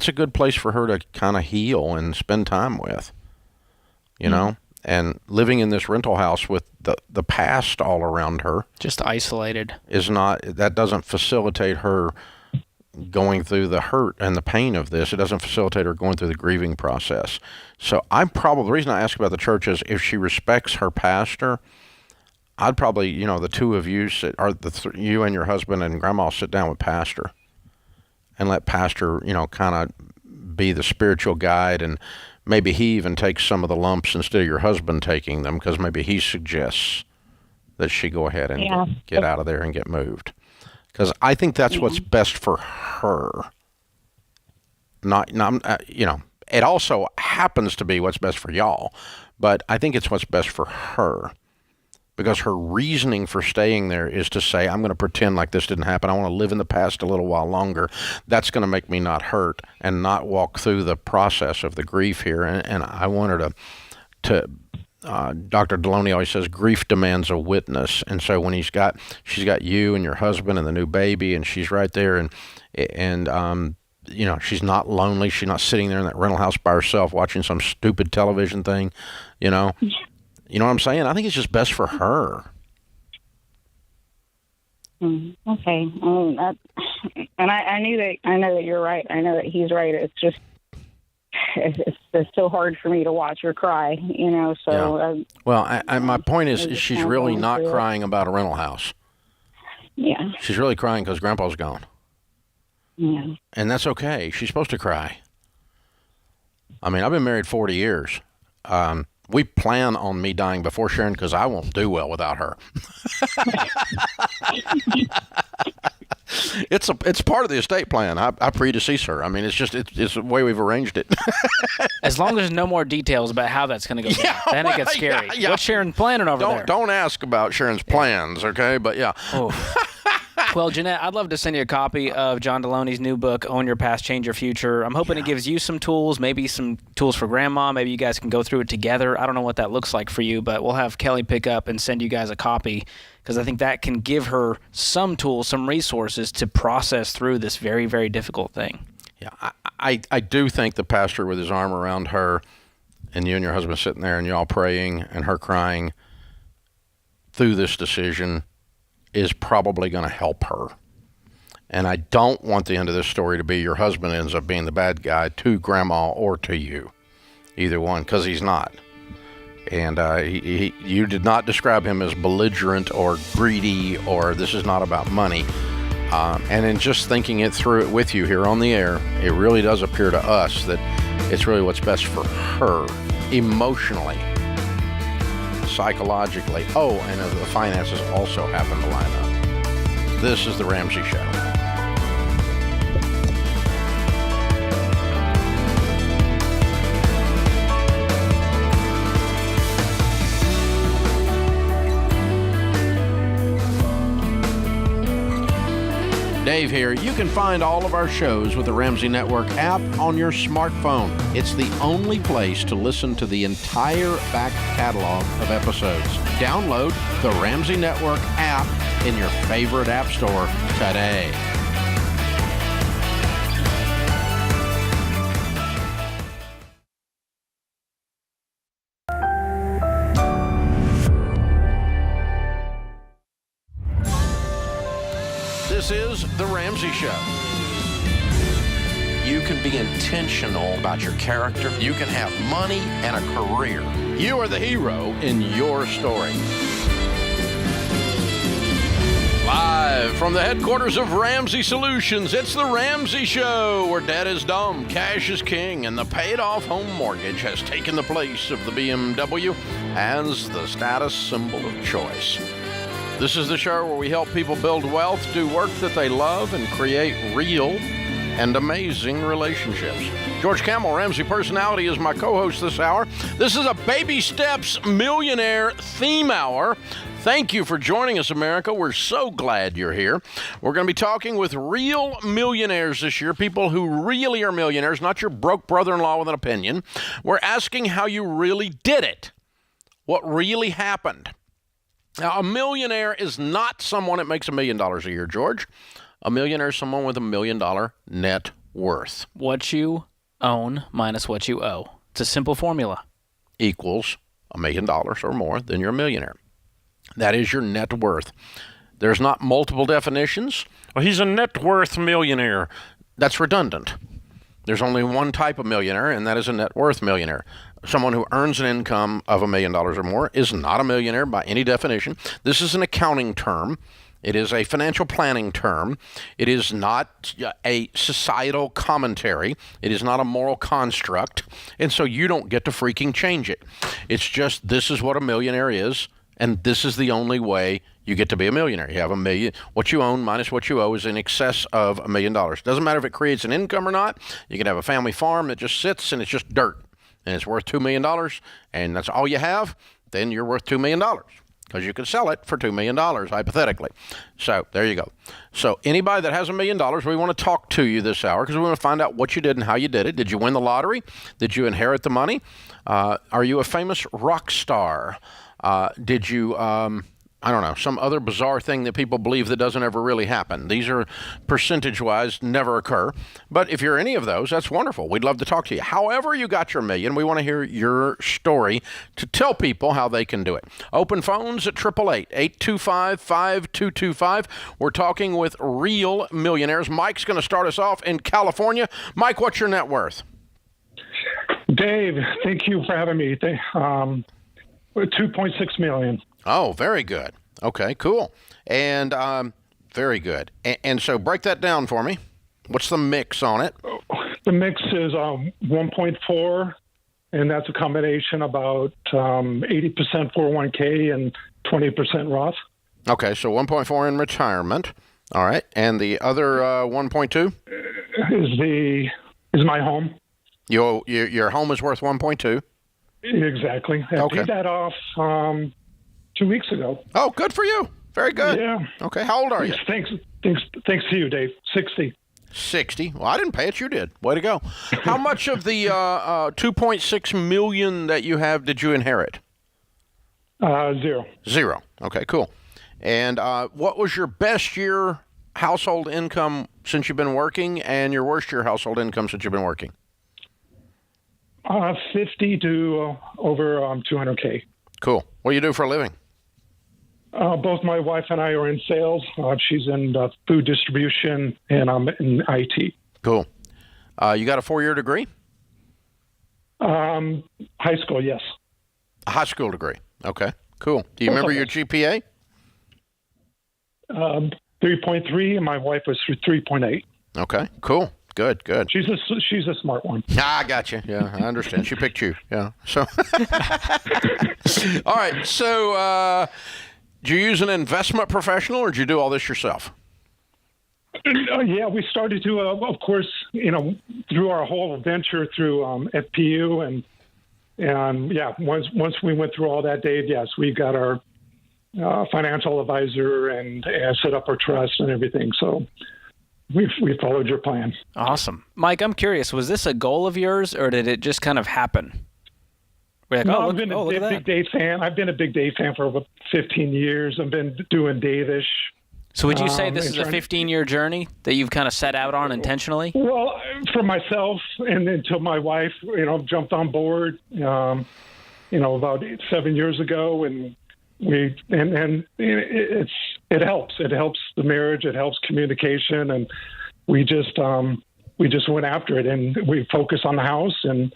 a good place for her to kind of heal and spend time with, you know. And living in this rental house with the past all around her, just isolated, that doesn't facilitate her going through the hurt and the pain of this. It doesn't facilitate her going through the grieving process. So the reason I ask about the church is if she respects her pastor, I'd probably, the two of you you and your husband and grandma sit down with pastor and let pastor, kind of be the spiritual guide, and maybe he even takes some of the lumps instead of your husband taking them, because maybe he suggests that she go ahead and get out of there and get moved. Because I think that's what's best for her. it also happens to be what's best for y'all, but I think it's what's best for her. Because her reasoning for staying there is to say, I'm going to pretend like this didn't happen. I want to live in the past a little while longer. That's going to make me not hurt and not walk through the process of the grief here. And I want her to Dr. Deloney always says grief demands a witness. And so when she's got you and your husband and the new baby, and she's right there, and she's not lonely. She's not sitting there in that rental house by herself watching some stupid television thing, You know what I'm saying? I think it's just best for her. Okay. And I know that you're right. I know that he's right. It's just, it's so hard for me to watch her cry, so. Yeah. My point is she's really not crying about a rental house. Yeah. She's really crying because Grandpa's gone. Yeah. And that's okay. She's supposed to cry. I mean, I've been married 40 years. We plan on me dying before Sharon because I won't do well without her. It's part of the estate plan. I predecease her. I mean, it's the way we've arranged it. As long as there's no more details about how that's going to go down, then it gets scary. Yeah. What's Sharon planning over there? Don't ask about Sharon's plans, okay? But yeah. Oh. Well, Jeanette, I'd love to send you a copy of John Deloney's new book, Own Your Past, Change Your Future. I'm hoping it gives you some tools, maybe some tools for Grandma. Maybe you guys can go through it together. I don't know what that looks like for you, but we'll have Kelly pick up and send you guys a copy because I think that can give her some tools, some resources to process through this very, very difficult thing. Yeah, I do think the pastor with his arm around her and you and your husband sitting there and y'all praying and her crying through this decision is probably going to help her. And I don't want the end of this story to be your husband ends up being the bad guy to Grandma or to you, either one, because he's not. And you did not describe him as belligerent or greedy or this is not about money. And in just thinking it through it with you here on the air, it really does appear to us that it's really what's best for her emotionally, psychologically. Oh, and the finances also happen to line up. This is The Ramsey Show. Dave here. You can find all of our shows with the Ramsey Network app on your smartphone. It's the only place to listen to the entire back catalog of episodes. Download the Ramsey Network app in your favorite app store today. This is The Ramsey Show. You can be intentional about your character. You can have money and a career. You are the hero in your story. Live from the headquarters of Ramsey Solutions, it's The Ramsey Show, where debt is dumb, cash is king, and the paid-off home mortgage has taken the place of the BMW as the status symbol of choice. This is the show where we help people build wealth, do work that they love, and create real and amazing relationships. George Camel, Ramsey Personality, is my co-host this hour. This is a Baby Steps Millionaire Theme Hour. Thank you for joining us, America. We're so glad you're here. We're going to be talking with real millionaires this year, people who really are millionaires, not your broke brother-in-law with an opinion. We're asking how you really did it, what really happened. Now, a millionaire is not someone that makes $1 million a year, George. A millionaire is someone with $1 million net worth. What you own minus what you owe. It's a simple formula. Equals $1 million or more, then you're a millionaire. That is your net worth. There's not multiple definitions. Well, he's a net worth millionaire. That's redundant. There's only one type of millionaire, and that is a net worth millionaire. Someone who earns an income of $1 million or more is not a millionaire by any definition. This is an accounting term. It is a financial planning term. It is not a societal commentary. It is not a moral construct. And so you don't get to freaking change it. It's just this is what a millionaire is, And this is the only way you get to be a millionaire. You have $1 million. What you own minus what you owe is in excess of $1 million. Doesn't matter if it creates an income or not. You can have a family farm that just sits and it's just dirt, and it's worth $2 million, and that's all you have. Then you're worth $2 million because you could sell it for $2 million, hypothetically. So there you go. So anybody that has $1 million, we want to talk to you this hour because we want to find out what you did and how you did it. Did you win the lottery? Did you inherit the money? Are you a famous rock star? Did you, I don't know, some other bizarre thing that people believe that doesn't ever really happen? These are percentage-wise never occur. But if you're any of those, that's wonderful. We'd love to talk to you. However you got your million, we want to hear your story to tell people how they can do it. Open phones at 888-825-5225. We're talking with real millionaires. Mike's going to start us off in California. Mike, what's your net worth? Dave, thank you for having me. $2.6 million. Oh, very good. Okay, cool. And very good. And so break that down for me. What's the mix on it? The mix is 1.4, and that's a combination about 80% 401k and 20% Roth. Okay, so 1.4 in retirement. All right. And the other 1.2? Is my home. Your home is worth 1.2? Exactly. I paid that off 2 weeks ago. Oh, good for you. Very good. Yeah. Okay. How old are you? Thanks to you, Dave. 60. 60. Well, I didn't pay it. You did. Way to go. How much of the $2.6 million that you have did you inherit? Zero. Zero. Okay, cool. And what was your best year household income since you've been working, and your worst year household income since you've been working? 50 to over 200K. Cool. What do you do for a living? Both my wife and I are in sales. She's in food distribution, and I'm in IT. Cool. You got a 4-year degree? High school, yes. A high school degree. Okay, cool. Do you remember your GPA? 3.3, and my wife was 3.8. Okay, cool. Good. She's a smart one. I got you. Yeah, I understand. She picked you. Yeah. So, all right. So, did you use an investment professional, or did you do all this yourself? Yeah, we started to, of course, through our whole venture through FPU, and yeah, once we went through all that, Dave, yes, we got our financial advisor and set up our trust and everything. So. We followed your plan. Awesome. Mike, I'm curious, was this a goal of yours, or did it just kind of happen? Like, no, I've been a big Dave fan. I've been a big Dave fan for about 15 years. I've been doing Dave-ish. So would you say this is a 15-year journey that you've kind of set out on intentionally? Well, for myself, and until my wife, jumped on board, about 7 years ago, and it helps. It helps the marriage. It helps communication, and we just went after it, and we focused on the house, and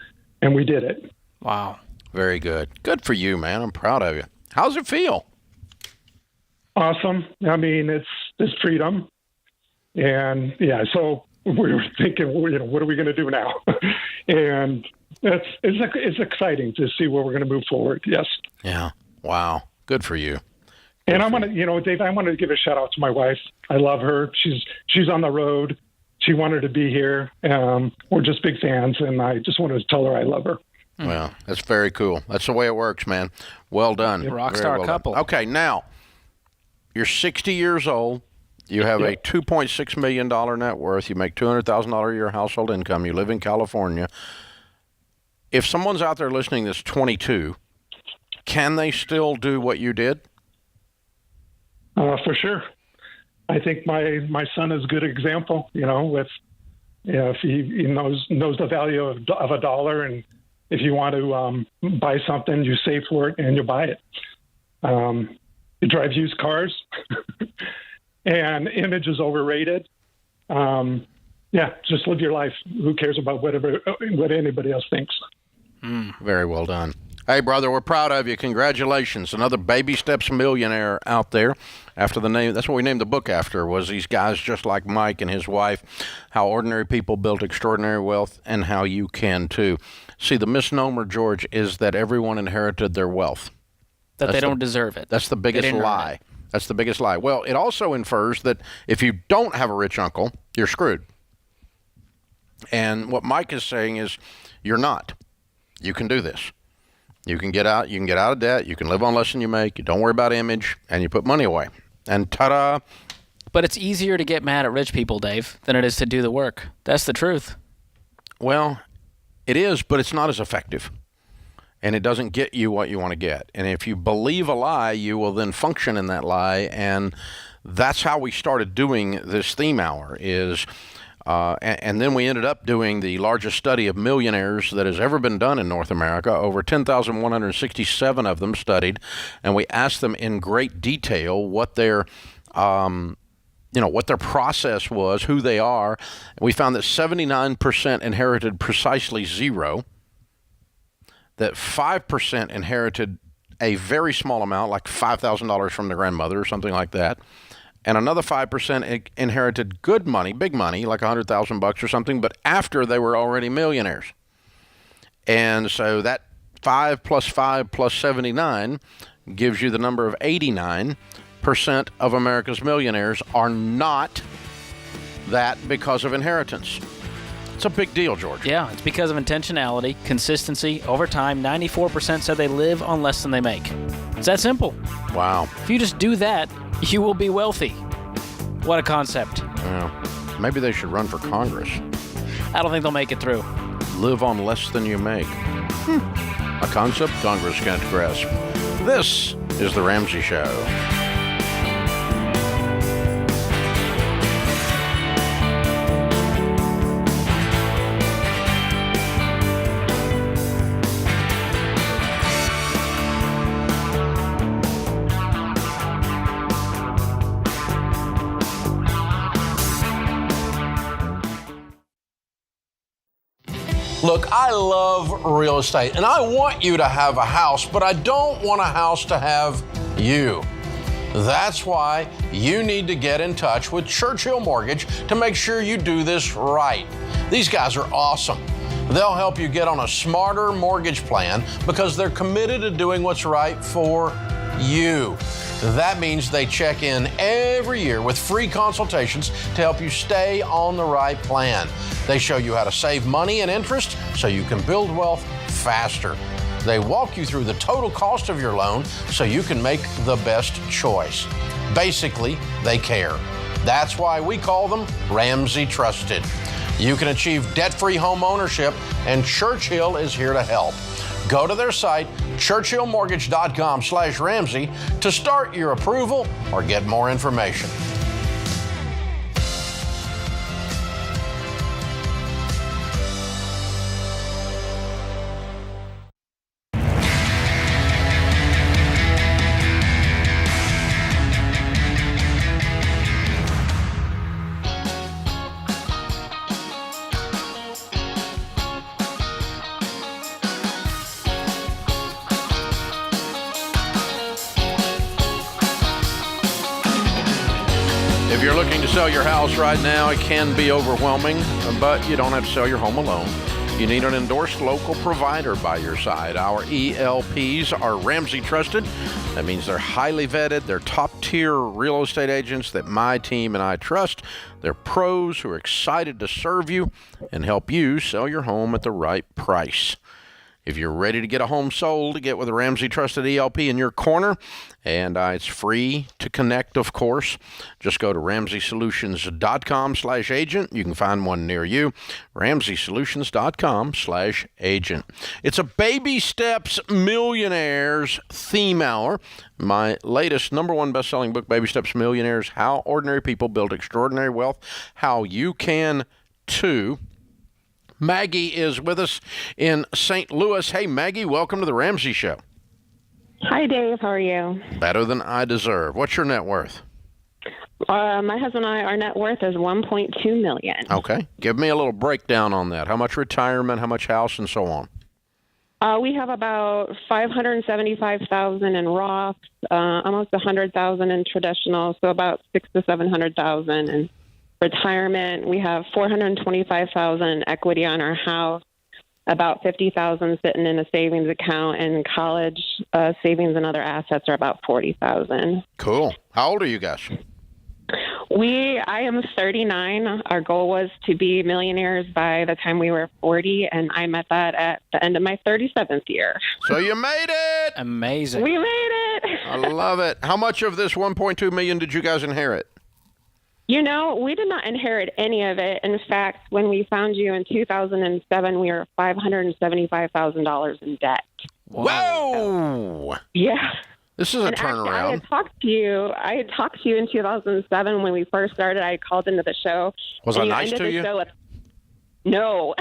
we did it. Wow, very good. Good for you, man. I'm proud of you. How's it feel? Awesome. I mean, it's freedom, and yeah. So we were thinking, what are we going to do now? And it's exciting to see where we're going to move forward. Yes. Yeah. Wow. Good for you. And I want to, Dave, I wanted to give a shout out to my wife. I love her. She's on the road. She wanted to be here. We're just big fans, and I just wanted to tell her I love her. Well, that's very cool. That's the way it works, man. Well done. Rock star couple. Done. Okay, now, you're 60 years old. You have a $2.6 million net worth. You make $200,000 a year household income. You live in California. If someone's out there listening that's 22, can they still do what you did? For sure. I think my son is a good example, if he knows the value of a dollar, and if you want to buy something, you save for it and you buy it. You drive used cars, and image is overrated. Just live your life. Who cares about what anybody else thinks? Very well done. Hey, brother, we're proud of you. Congratulations. Another baby steps millionaire out there. After the name, that's what we named the book after, was these guys just like Mike and his wife, how ordinary people built extraordinary wealth, and how you can too. See, the misnomer, George, is that everyone inherited their wealth. That they don't deserve it. That's the biggest lie. That's the biggest lie. Well, it also infers that if you don't have a rich uncle, you're screwed. And what Mike is saying is, you're not. You can do this. You can get out. You can get out of debt. You can live on less than you make. You don't worry about image, and you put money away. And ta-da! But it's easier to get mad at rich people, Dave, than it is to do the work. That's the truth. Well, it is, but it's not as effective. And it doesn't get you what you want to get. And if you believe a lie, you will then function in that lie. And that's how we started doing this theme hour is, and then we ended up doing the largest study of millionaires that has ever been done in North America. Over 10,167 of them studied. And we asked them in great detail what their what their process was, who they are. We found that 79% inherited precisely zero. That 5% inherited a very small amount, like $5,000 from their grandmother or something like that. And another 5% inherited good money, big money, like $100,000 or something, but after they were already millionaires. And so that 5 plus 5 plus 79 gives you the number of 89% of America's millionaires are not that because of inheritance. It's a big deal, George. Yeah, it's because of intentionality, consistency, over time. 94% said they live on less than they make. It's that simple. Wow. If you just do that, you will be wealthy. What a concept. Yeah. Maybe they should run for Congress. I don't think they'll make it through. Live on less than you make. A concept Congress can't grasp. This is The Ramsey Show. Look, I love real estate, and I want you to have a house, but I don't want a house to have you. That's why you need to get in touch with Churchill Mortgage to make sure you do this right. These guys are awesome. They'll help you get on a smarter mortgage plan because they're committed to doing what's right for you. That means they check in every year with free consultations to help you stay on the right plan. They show you how to save money and interest so you can build wealth faster. They walk you through the total cost of your loan so you can make the best choice. Basically, they care. That's why we call them Ramsey Trusted. You can achieve debt-free home ownership, and Churchill is here to help. Go to their site, churchillmortgage.com/Ramsey, to start your approval or get more information. If you're looking to sell your house right now, it can be overwhelming, but you don't have to sell your home alone. You need an endorsed local provider by your side. Our ELPs are Ramsey Trusted. That means they're highly vetted. They're top-tier real estate agents that my team and I trust. They're pros who are excited to serve you and help you sell your home at the right price. If you're ready to get a home sold, get with a Ramsey Trusted ELP in your corner. And it's free to connect, of course. Just go to RamseySolutions.com/agent. You can find one near you. RamseySolutions.com/agent. It's a Baby Steps Millionaires theme hour. My latest #1 best-selling book, Baby Steps Millionaires, How Ordinary People Build Extraordinary Wealth. How you can, too. Maggie is with us in St. Louis. Hey, Maggie, welcome to the Ramsey Show. Hi, Dave. How are you? Better than I deserve. What's your net worth? My husband and I, our net worth is $1.2 million. Okay. Give me a little breakdown on that. How much retirement, how much house, and so on? We have about $575,000 in Roth, almost $100,000 in traditional, so about $600,000 to $700,000 in retirement. We have $425,000 equity on our house. about $50,000 sitting in a savings account, and college savings and other assets are about $40,000. Cool. How old are you guys? I am 39. Our goal was to be millionaires by the time we were 40, and I met that at the end of my 37th year. So you made it! Amazing. We made it! I love it. How much of this $1.2 million did you guys inherit? You know, we did not inherit any of it. In fact, when we found you in 2007, we were $575,000 in debt. Whoa! Yeah. This is a Actually, turnaround. I had talked to you in 2007 when we first started. I called into the show. Was I nice to you? No.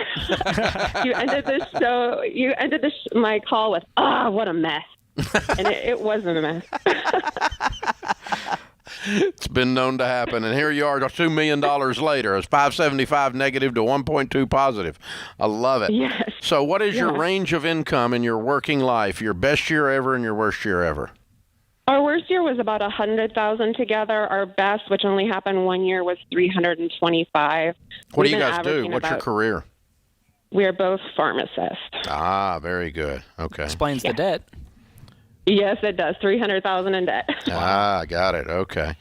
You ended the show. You ended my call with, what a mess. And it wasn't a mess. It's been known to happen, and here you are, $2 million later. It's 575 negative to 1.2 positive. I love it. Yes. So, what is your range of income in your working life? Your best year ever and your worst year ever? Our worst year was about $100,000 together. Our best, which only happened one year, was $325,000. What do you guys do? What's your career? We are both pharmacists. Ah, very good. Okay. Explains the debt. Yes, it does. $300,000 in debt. Ah, got it. Okay.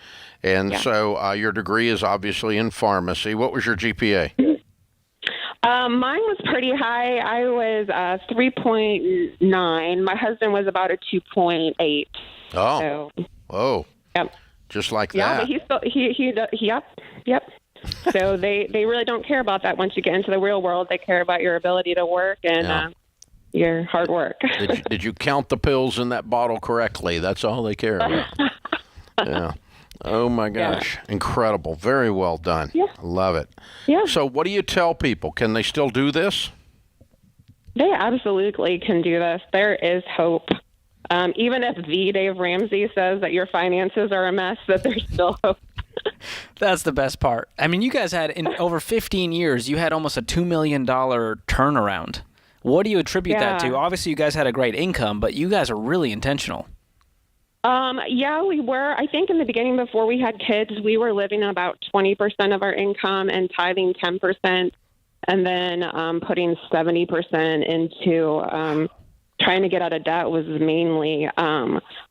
And so your degree is obviously in pharmacy. What was your GPA? Mine was pretty high. I was 3.9. My husband was about a 2.8. Oh. So, whoa. Yep. Just like yeah, that. but yep. So they really don't care about that once you get into the real world. They care about your ability to work and your hard work. Did you count the pills in that bottle correctly? That's all they care about. Yeah. Oh, my gosh. Yeah. Incredible. Very well done. Yeah. Love it. Yeah. So what do you tell people? Can they still do this? They absolutely can do this. There is hope. Even if the Dave Ramsey says that your finances are a mess, that there's still hope. That's the best part. I mean, you guys had, in over 15 years, you had almost a $2 million turnaround. What do you attribute that to? Obviously, you guys had a great income, but you guys are really intentional. Yeah, we were. I think in the beginning, before we had kids, we were living on about 20% of our income and tithing 10%, and then putting 70% into trying to get out of debt was mainly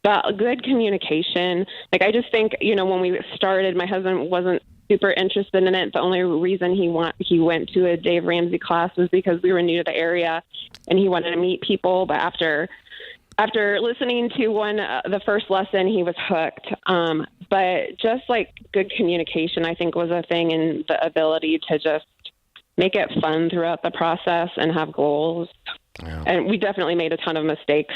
but good communication. Like, I just think, when we started, my husband wasn't super interested in it. The only reason he went to a Dave Ramsey class was because we were new to the area and he wanted to meet people. But after listening to the first lesson, he was hooked. But just like good communication, I think, was a thing, and the ability to just make it fun throughout the process and have goals. Yeah. And we definitely made a ton of mistakes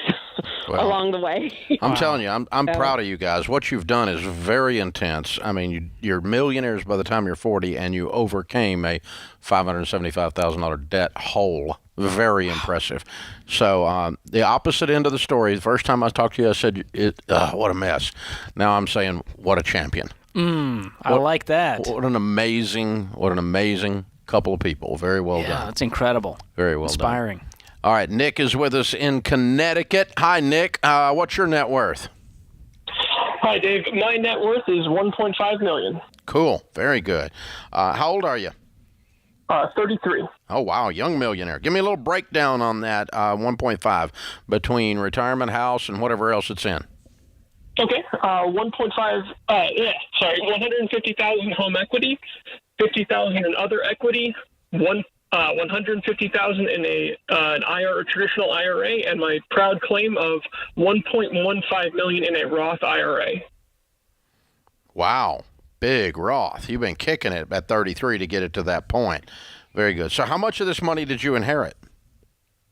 along the way. I'm telling you, I'm proud of you guys. What you've done is very intense. I mean, you're millionaires by the time you're 40, and you overcame a $575,000 debt hole. Very impressive. So the opposite end of the story, the first time I talked to you, I said, what a mess. Now I'm saying, what a champion. I like that. What an amazing couple of people. Very well done. Yeah, that's incredible. Very well Inspiring. done. All right, Nick is with us in Connecticut. Hi, Nick. What's your net worth? Hi, Dave. My net worth is $1.5 million. Cool. Very good. How old are you? 33. Oh, wow. Young millionaire. Give me a little breakdown on that 1.5 between retirement house and whatever else it's in. Okay. 150,000 home equity, 50,000 in other equity, 150,000 in an IRA, traditional IRA, and my proud claim of $1.15 million in a Roth IRA. Wow. Big Roth. You've been kicking it at 33 to get it to that point. Very good. So how much of this money did you inherit?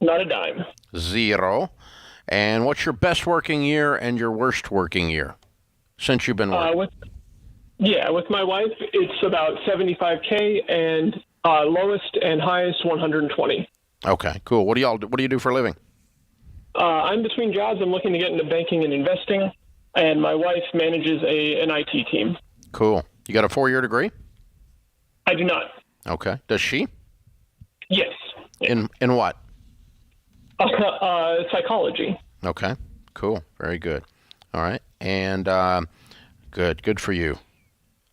Not a dime. Zero. And what's your best working year and your worst working year since you've been working? With my wife, it's about $75K, and lowest and highest $120. Okay, cool. What do you do for a living? I'm between jobs. I'm looking to get into banking and investing, and my wife manages an IT team. Cool. You got a 4-year degree? I do not. Okay. Does she? Yes. In what? Psychology. Okay. Cool. Very good. All right. And good for you.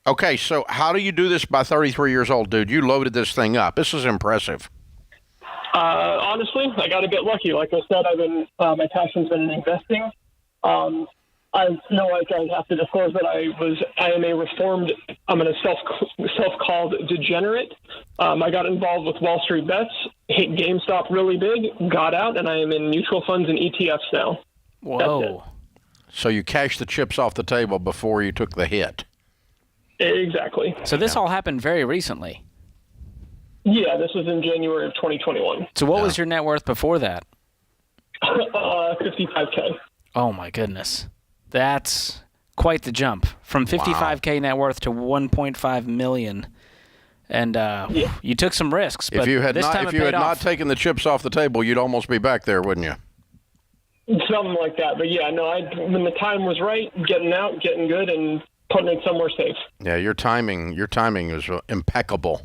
Okay, so how do you do this by 33 years old, dude? You loaded this thing up. This is impressive. Honestly, I got a bit lucky. Like I said, my passion's been in investing. I feel like I have to disclose that I am a reformed, I'm a self-called degenerate. I got involved with Wall Street bets, hit GameStop really big, got out, and I am in mutual funds and ETFs now. Whoa. So you cashed the chips off the table before you took the hit. Exactly. So this all happened very recently. Yeah, this was in January of 2021. So what was your net worth before that? 55K. Oh, my goodness. That's quite the jump from 55K net worth to 1.5 million. And you took some risks, but if you had not taken the chips off the table, you'd almost be back there, wouldn't you? Something like that. But yeah, no, when the time was right, getting out, getting good, and putting it somewhere safe. Yeah, your timing is impeccable.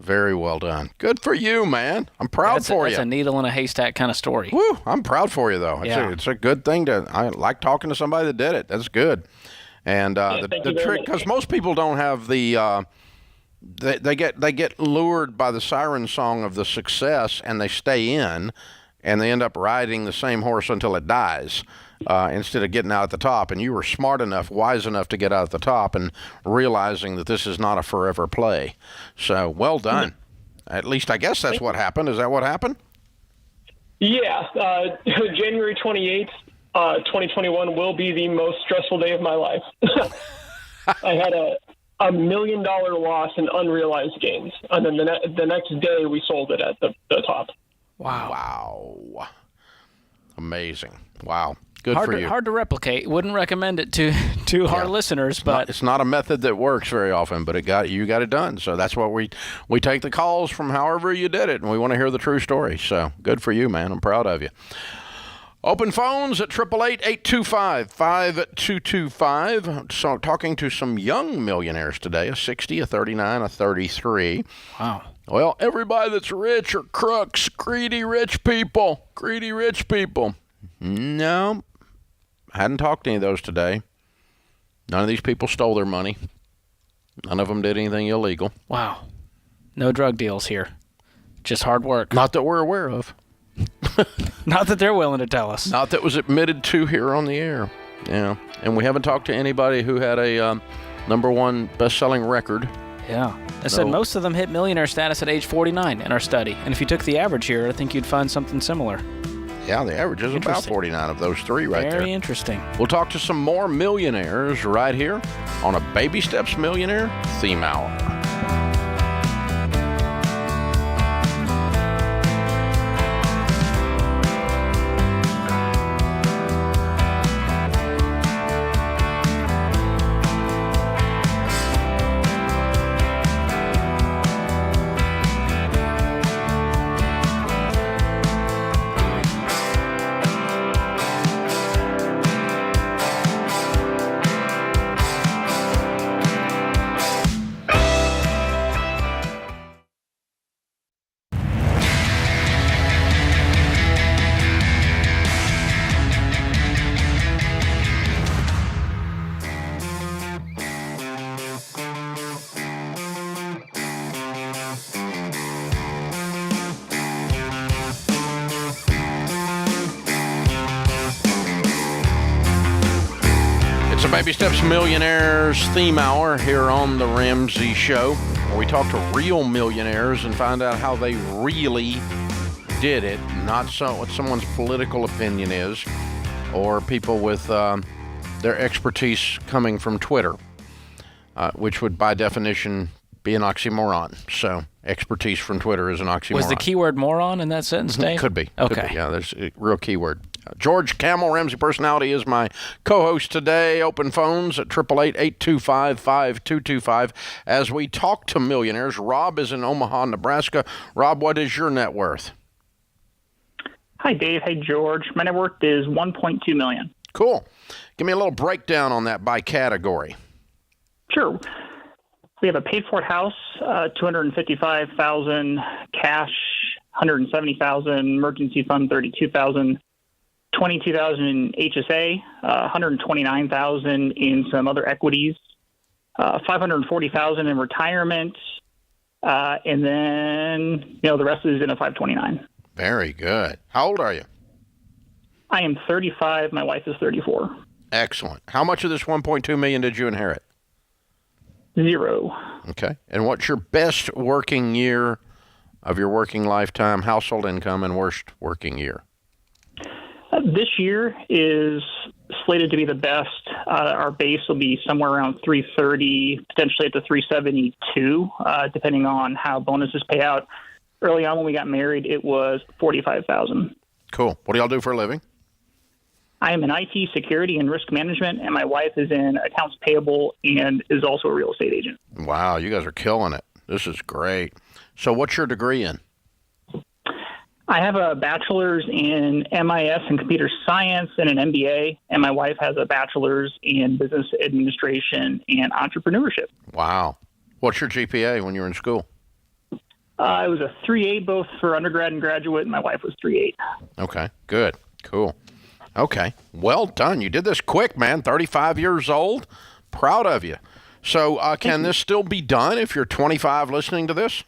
Very well done. Good for you, man. I'm proud for you. That's a needle in a haystack kind of story. Woo! I'm proud for you, though. Yeah. It's a good thing I like talking to somebody that did it. That's good. And the trick, because most people don't have the they get lured by the siren song of the success, and they stay in, and they end up riding the same horse until it dies. Instead of getting out at the top. And you were smart enough, wise enough to get out at the top and realizing that this is not a forever play. So, well done. At least I guess that's what happened. Is that what happened? Yeah. January 28th, 2021 will be the most stressful day of my life. I had a $1 million loss in unrealized gains. And then the next day we sold it at the top. Wow. Amazing. Wow. Good for you. Hard to replicate. Wouldn't recommend it to our listeners, but it's not a method that works very often, but you got it done. So that's what we take the calls from however you did it, and we want to hear the true story. So good for you, man. I'm proud of you. Open phones at 888-825-5225. So talking to some young millionaires today, a 60, a 39, a 33. Wow. Well, everybody that's rich are crooks, greedy rich people. No, I hadn't talked to any of those today. None of these people stole their money. None of them did anything illegal. Wow. No drug deals here. Just hard work. Not that we're aware of. Not that they're willing to tell us. Not that was admitted to here on the air. Yeah. And we haven't talked to anybody who had a #1 best-selling record. Yeah. I said most of them hit millionaire status at age 49 in our study. And if you took the average here, I think you'd find something similar. Yeah, the average is about 49 of those three right there. Very interesting. We'll talk to some more millionaires right here on a Baby Steps Millionaire Theme Hour. It's a Baby Steps Millionaires Theme Hour here on The Ramsey Show, where we talk to real millionaires and find out how they really did it, not what someone's political opinion is, or people with their expertise coming from Twitter, which would by definition be an oxymoron. So expertise from Twitter is an oxymoron. Was the keyword moron in that sentence, Dave? Could be. Okay. Could be. Yeah, there's a real keyword. George Camel, Ramsey Personality, is my co-host today. Open phones at 888-825-5225 as we talk to millionaires. Rob is in Omaha, Nebraska. Rob, what is your net worth? Hi, Dave. Hey, George. My net worth is $1.2 million. Cool. Give me a little breakdown on that by category. Sure. We have a paid-for house, $255,000, cash, $170,000, emergency fund, $32,000. $22,000 in HSA, $129,000 in some other equities, $540,000 in retirement, and then the rest is in a 529. Very good. How old are you? I am 35. My wife is 34. Excellent. How much of this $1.2 million did you inherit? 0. Okay. And what's your best working year of your working lifetime, household income, and worst working year? This year is slated to be the best. Our base will be somewhere around 330, potentially up to 372, depending on how bonuses pay out. Early on when we got married, it was $45,000. Cool. What do y'all do for a living? I am in IT security and risk management, and my wife is in accounts payable and is also a real estate agent. Wow, you guys are killing it. This is great. So what's your degree in? I have a bachelor's in MIS and computer science and an MBA, and my wife has a bachelor's in business administration and entrepreneurship. Wow. What's your GPA when you were in school? It was a 3.8 both for undergrad and graduate, and my wife was 3.8. Okay, good. Cool. Okay, well done. You did this quick, man. 35 years old. Proud of you. So can this still be done if you're 25 listening to this?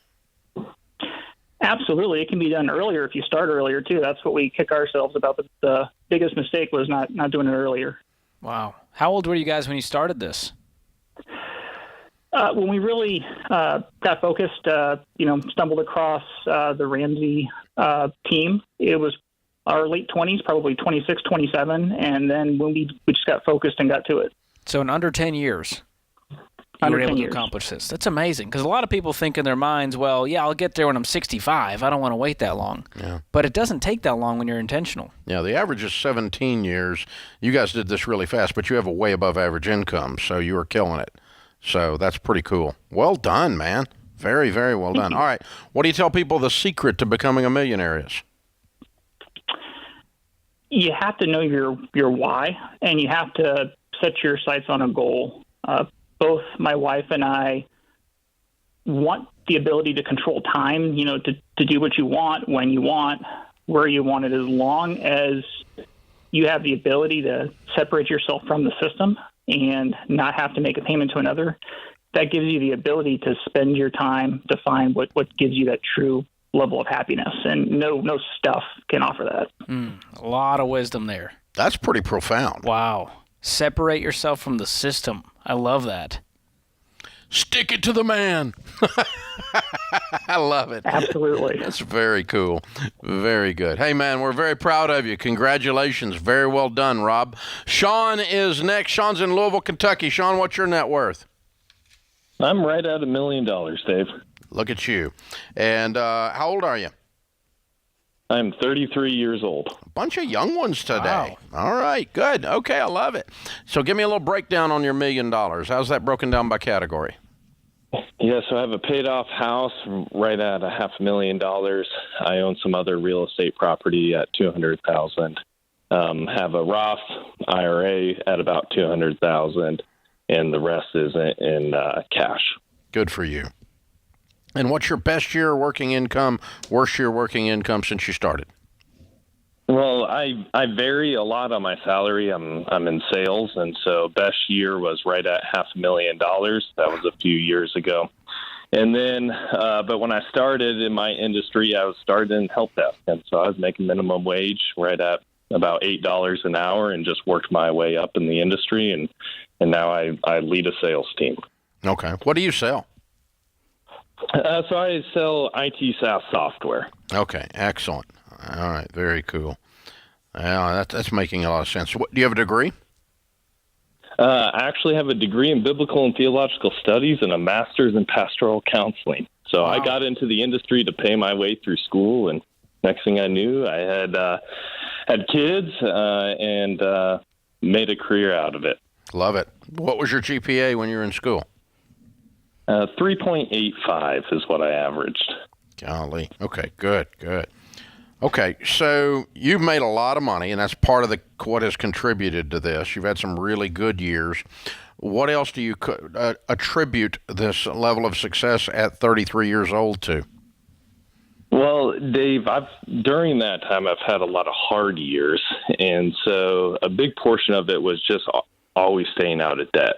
Absolutely. It can be done earlier if you start earlier, too. That's what we kick ourselves about. The biggest mistake was not doing it earlier. Wow. How old were you guys when you started this? When we really got focused, stumbled across the Ramsey team, it was our late 20s, probably 26, 27, and then when we just got focused and got to it. So in under 10 years, you were able to accomplish this. That's amazing, because a lot of people think in their minds, well, yeah, I'll get there when I'm 65. I don't want to wait that long. Yeah. But it doesn't take that long when you're intentional. Yeah, the average is 17 years. You guys did this really fast, but you have a way above average income, so you were killing it. So that's pretty cool. Well done, man. Very, very well done. All right, what do you tell people the secret to becoming a millionaire is? You have to know your why, and you have to set your sights on a goal. Both my wife and I want the ability to control time, to do what you want, when you want, where you want it, as long as you have the ability to separate yourself from the system and not have to make a payment to another. That gives you the ability to spend your time to find what gives you that true level of happiness, and no stuff can offer that. A lot of wisdom there. That's pretty profound. Wow. Separate yourself from the system. I love that. Stick it to the man. I love it. Absolutely. That's very cool. Very good. Hey, man, we're very proud of you. Congratulations. Very well done, Rob. Sean is next. Sean's in Louisville, Kentucky. Sean, what's your net worth? I'm right at $1 million, Dave. Look at you. And how old are you? I'm 33 years old. A bunch of young ones today. Wow. All right, good. Okay, I love it. So give me a little breakdown on your $1 million. How's that broken down by category? Yeah, so I have a paid-off house right at $500,000. I own some other real estate property at $200,000. Have a Roth IRA at about $200,000, and the rest is in cash. Good for you. And what's your best year working income, worst year working income since you started? Well, I vary a lot on my salary. I'm in sales, and so best year was right at $500,000. That was a few years ago. And then, but when I started in my industry, I was started in help desk, and so I was making minimum wage right at about $8 an hour, and just worked my way up in the industry, and now I lead a sales team. Okay, what do you sell? So I sell IT SaaS software. Okay, excellent. All right, very cool. That's making a lot of sense. Do you have a degree? I actually have a degree in biblical and theological studies and a master's in pastoral counseling. So wow. I got into the industry to pay my way through school, and next thing I knew, I had kids and made a career out of it. Love it. What was your GPA when you were in school? 3.85 is what I averaged. Golly. Okay, good. Okay, so you've made a lot of money, and that's part of what has contributed to this. You've had some really good years. What else do you attribute this level of success at 33 years old to? Well, Dave, during that time, I've had a lot of hard years, and so a big portion of it was just always staying out of debt.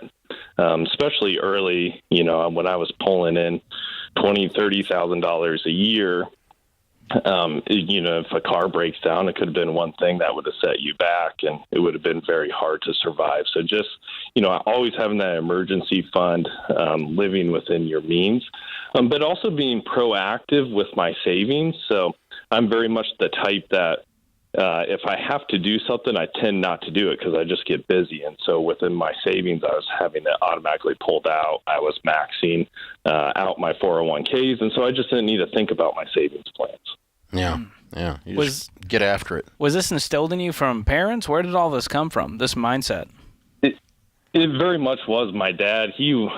Especially early, when I was pulling in $20,000, $30,000 a year, If a car breaks down, it could have been one thing that would have set you back, and it would have been very hard to survive. So just, always having that emergency fund, living within your means, but also being proactive with my savings. So I'm very much the type that if I have to do something, I tend not to do it because I just get busy. And so within my savings, I was having it automatically pulled out. I was maxing out my 401ks. And so I just didn't need to think about my savings plans. Yeah. You just get after it. Was this instilled in you from parents? Where did all this come from, this mindset? It very much was my dad. He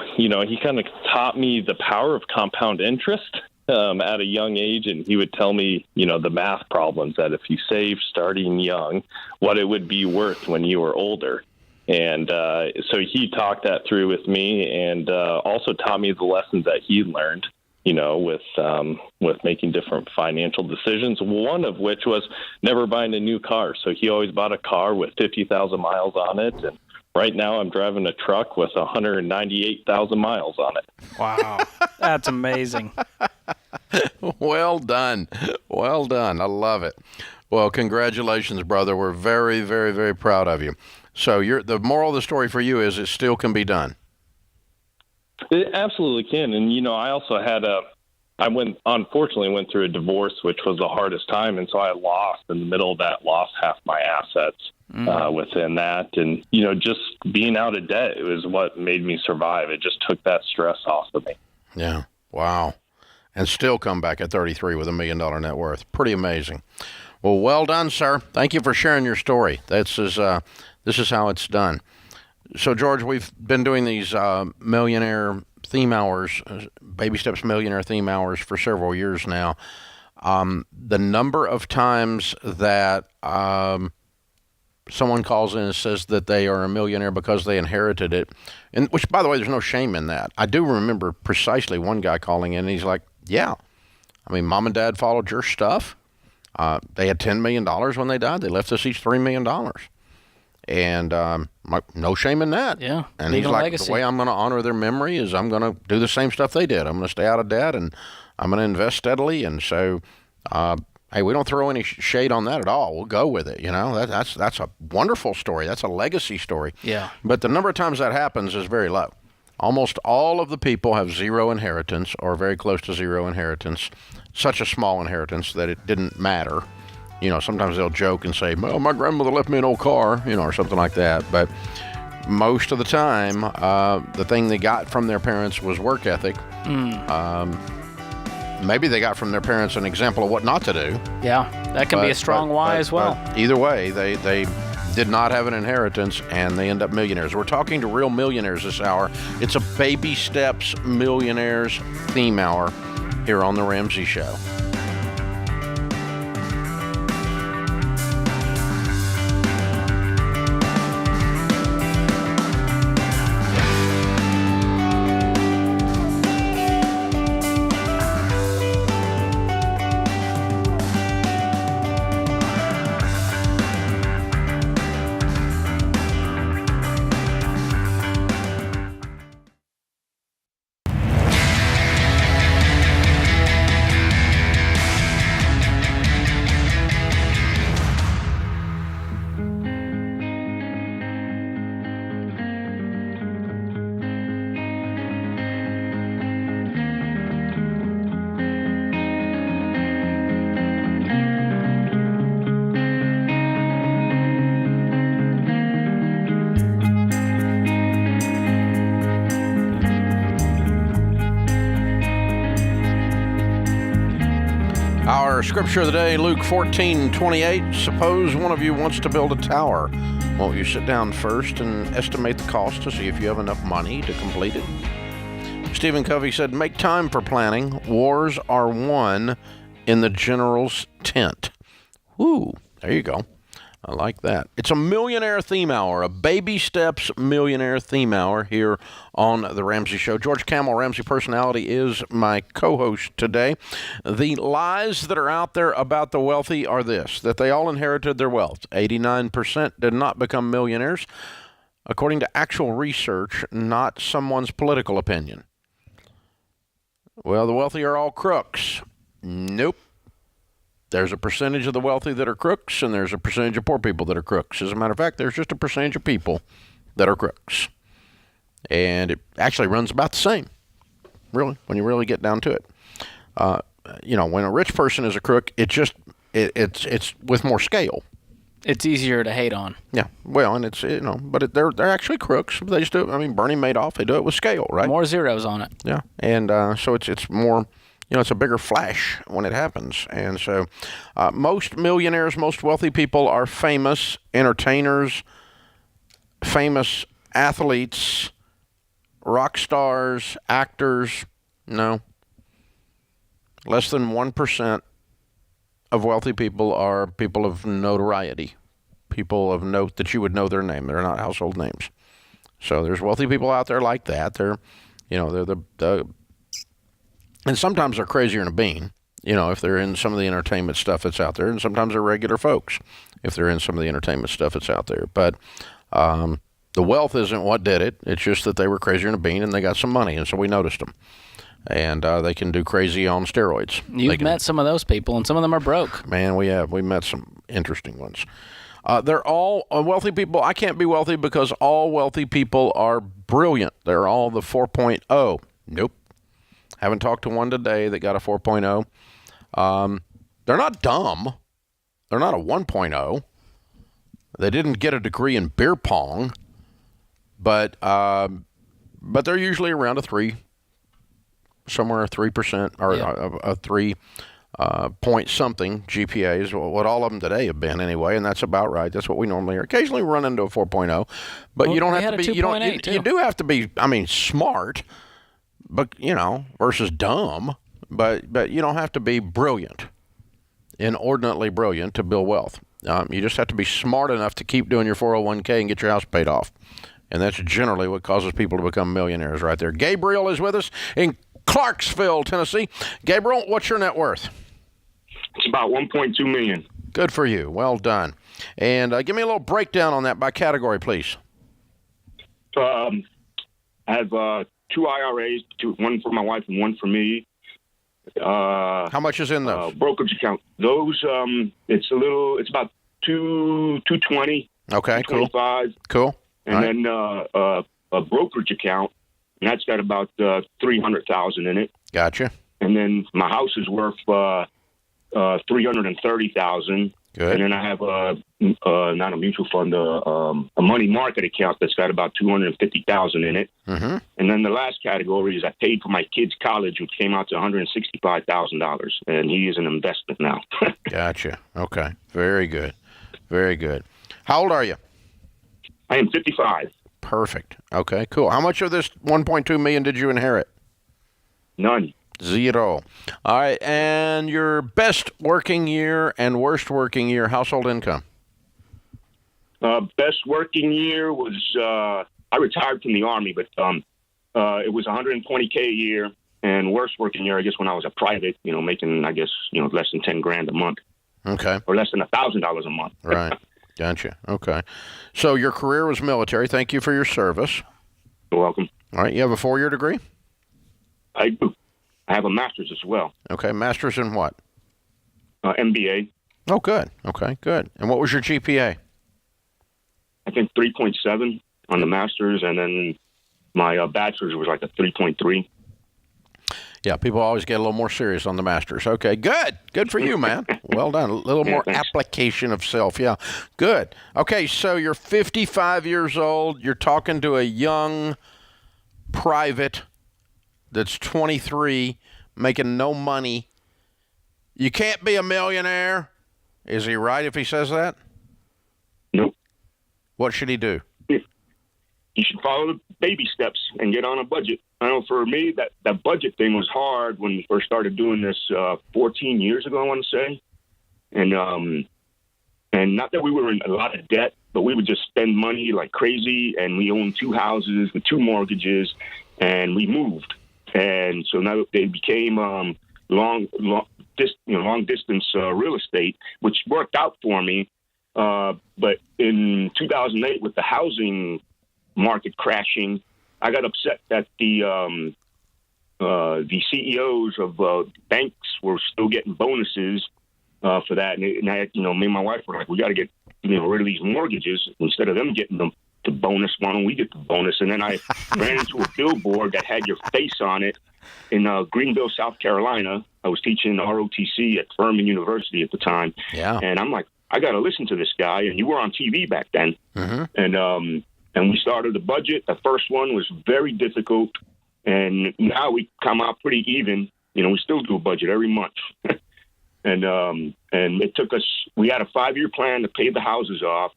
kind of taught me the power of compound interest. At a young age, and he would tell me, the math problems that if you save starting young, what it would be worth when you were older. And so he talked that through with me, and also taught me the lessons that he learned, with making different financial decisions, one of which was never buying a new car. So he always bought a car with 50,000 miles on it, and right now I'm driving a truck with 198,000 miles on it. Wow, that's amazing. Well done. Well done. I love it. Well, congratulations, brother. We're very, very, very proud of you. So the moral of the story for you is it still can be done. It absolutely can. And, I also unfortunately went through a divorce, which was the hardest time. And so I lost in the middle of that, lost half my assets within that. And, just being out of debt was what made me survive. It just took that stress off of me. Yeah. Wow. And still come back at 33 with $1 million net worth. Pretty amazing. Well done, sir. Thank you for sharing your story. This is how it's done. So, George, we've been doing these millionaire theme hours, Baby Steps Millionaire theme hours for several years now. The number of times that someone calls in and says that they are a millionaire because they inherited it, and which, by the way, there's no shame in that. I do remember precisely one guy calling in, and he's like, yeah, Mom and Dad followed your stuff. They had $10 million when they died. They left us each $3 million. And no shame in that. Yeah. And he's like, legacy. The way I'm going to honor their memory is I'm going to do the same stuff they did. I'm going to stay out of debt, and I'm going to invest steadily. And so, hey, we don't throw any shade on that at all. We'll go with it. That's a wonderful story. That's a legacy story. Yeah. But the number of times that happens is very low. Almost all of the people have zero inheritance or very close to zero inheritance, such a small inheritance that it didn't matter. Sometimes they'll joke and say, well, my grandmother left me an old car, or something like that. But most of the time, the thing they got from their parents was work ethic. Maybe they got from their parents an example of what not to do. Yeah, that can be a strong why as well. Either way, they did not have an inheritance, and they end up millionaires. We're talking to real millionaires this hour. It's a Baby Steps Millionaires theme hour here on The Ramsey Show. Our scripture of the day, Luke 14:28. Suppose one of you wants to build a tower. Won't you sit down first and estimate the cost to see if you have enough money to complete it? Stephen Covey said, make time for planning. Wars are won in the general's tent. Woo, there you go. I like that. It's a millionaire theme hour, a Baby Steps millionaire theme hour here on The Ramsey Show. George Camel, Ramsey Personality, is my co-host today. The lies that are out there about the wealthy are this, that they all inherited their wealth. 89% did not become millionaires, according to actual research, not someone's political opinion. Well, the wealthy are all crooks. Nope. There's a percentage of the wealthy that are crooks, and there's a percentage of poor people that are crooks. As a matter of fact, there's just a percentage of people that are crooks. And it actually runs about the same, really, when you really get down to it. When a rich person is a crook, it's with more scale. It's easier to hate on. Yeah, well, and they're actually crooks. They just do it. I mean, Bernie Madoff, they do it with scale, right? More zeros on it. Yeah, and so it's more, it's a bigger flash when it happens. And so most millionaires, most wealthy people are famous entertainers, famous athletes, rock stars, actors. No. Less than 1% of wealthy people are people of notoriety, people of note that you would know their name. They're not household names. So there's wealthy people out there like that. They're and sometimes they're crazier than a bean, if they're in some of the entertainment stuff that's out there. And sometimes they're regular folks if they're in some of the entertainment stuff that's out there. But the wealth isn't what did it. It's just that they were crazier than a bean and they got some money, and so we noticed them. And they can do crazy on steroids. You've met some of those people, and some of them are broke. Man, we have. We met some interesting ones. They're all wealthy people. I can't be wealthy because all wealthy people are brilliant. They're all the 4.0. Nope. Haven't talked to one today that got a 4.0. They're not dumb. They're not a 1.0. They didn't get a degree in beer pong, but they're usually around a 3. Somewhere 3% or a 3 point something GPA is what all of them today have been anyway, and that's about right. That's what we normally hear. Occasionally we run into a 4.0, but you don't have to be. You do have to be. I mean, smart, but versus dumb. But you don't have to be brilliant, inordinately brilliant to build wealth. You just have to be smart enough to keep doing your 401k and get your house paid off, and that's generally what causes people to become millionaires. Right there. Gabriel is with us in Clarksville, Tennessee. Gabriel, what's your net worth? It's about $1.2 million. Good for you. Well done. And give me a little breakdown on that by category, please. I have 2 IRAs, one for my wife and one for me. How much is in those? Brokerage account. Those, it's about $220. Okay, cool. $225. Cool. And then a brokerage account. And that's got about $300,000 in it. Gotcha. And then my house is worth $330,000. Good. And then I have not a mutual fund, a money market account that's got about $250,000 in it. Mm-hmm. And then the last category is I paid for my kid's college, which came out to $165,000, and he is an investment now. Gotcha. Okay. Very good. Very good. How old are you? I am 55. Perfect. Okay, cool. How much of this $1.2 million did you inherit? None. 0. All right, and your best working year and worst working year household income? Best working year was, I retired from the Army, but it was $120K a year. And worst working year, I guess, when I was a private, making, I guess, less than $10,000 a month. Okay. Or less than $1,000 a month. Right. Gotcha. Okay. So your career was military. Thank you for your service. You're welcome. All right. You have a 4-year degree? I do. I have a master's as well. Okay. Master's in what? MBA. Oh, good. Okay, good. And what was your GPA? I think 3.7 on the master's, and then my bachelor's was like a 3.3. Yeah, people always get a little more serious on the masters. Okay, good. Good for you, man. Well done. A little more application of self. Yeah, good. Okay, so you're 55 years old. You're talking to a young private that's 23, making no money. You can't be a millionaire. Is he right if he says that? Nope. What should he do? You should follow the baby steps and get on a budget. I know for me, that budget thing was hard when we first started doing this 14 years ago, I want to say. And not that we were in a lot of debt, but we would just spend money like crazy. And we owned 2 houses with 2 mortgages, and we moved. And so now they became long distance real estate, which worked out for me. But in 2008, with the housing market crashing, I got upset that the CEOs of banks were still getting bonuses for that. And I, me and my wife were like, we got to get rid of these mortgages instead of them getting the bonus. Why don't we get the bonus? And then I ran into a billboard that had your face on it in Greenville, South Carolina. I was teaching ROTC at Furman University at the time. Yeah. And I'm like, I got to listen to this guy. And you were on TV back then. Mm-hmm. And we started the budget. The first one was very difficult. And now we come out pretty even. We still do a budget every month. And it took us, we had a 5-year plan to pay the houses off.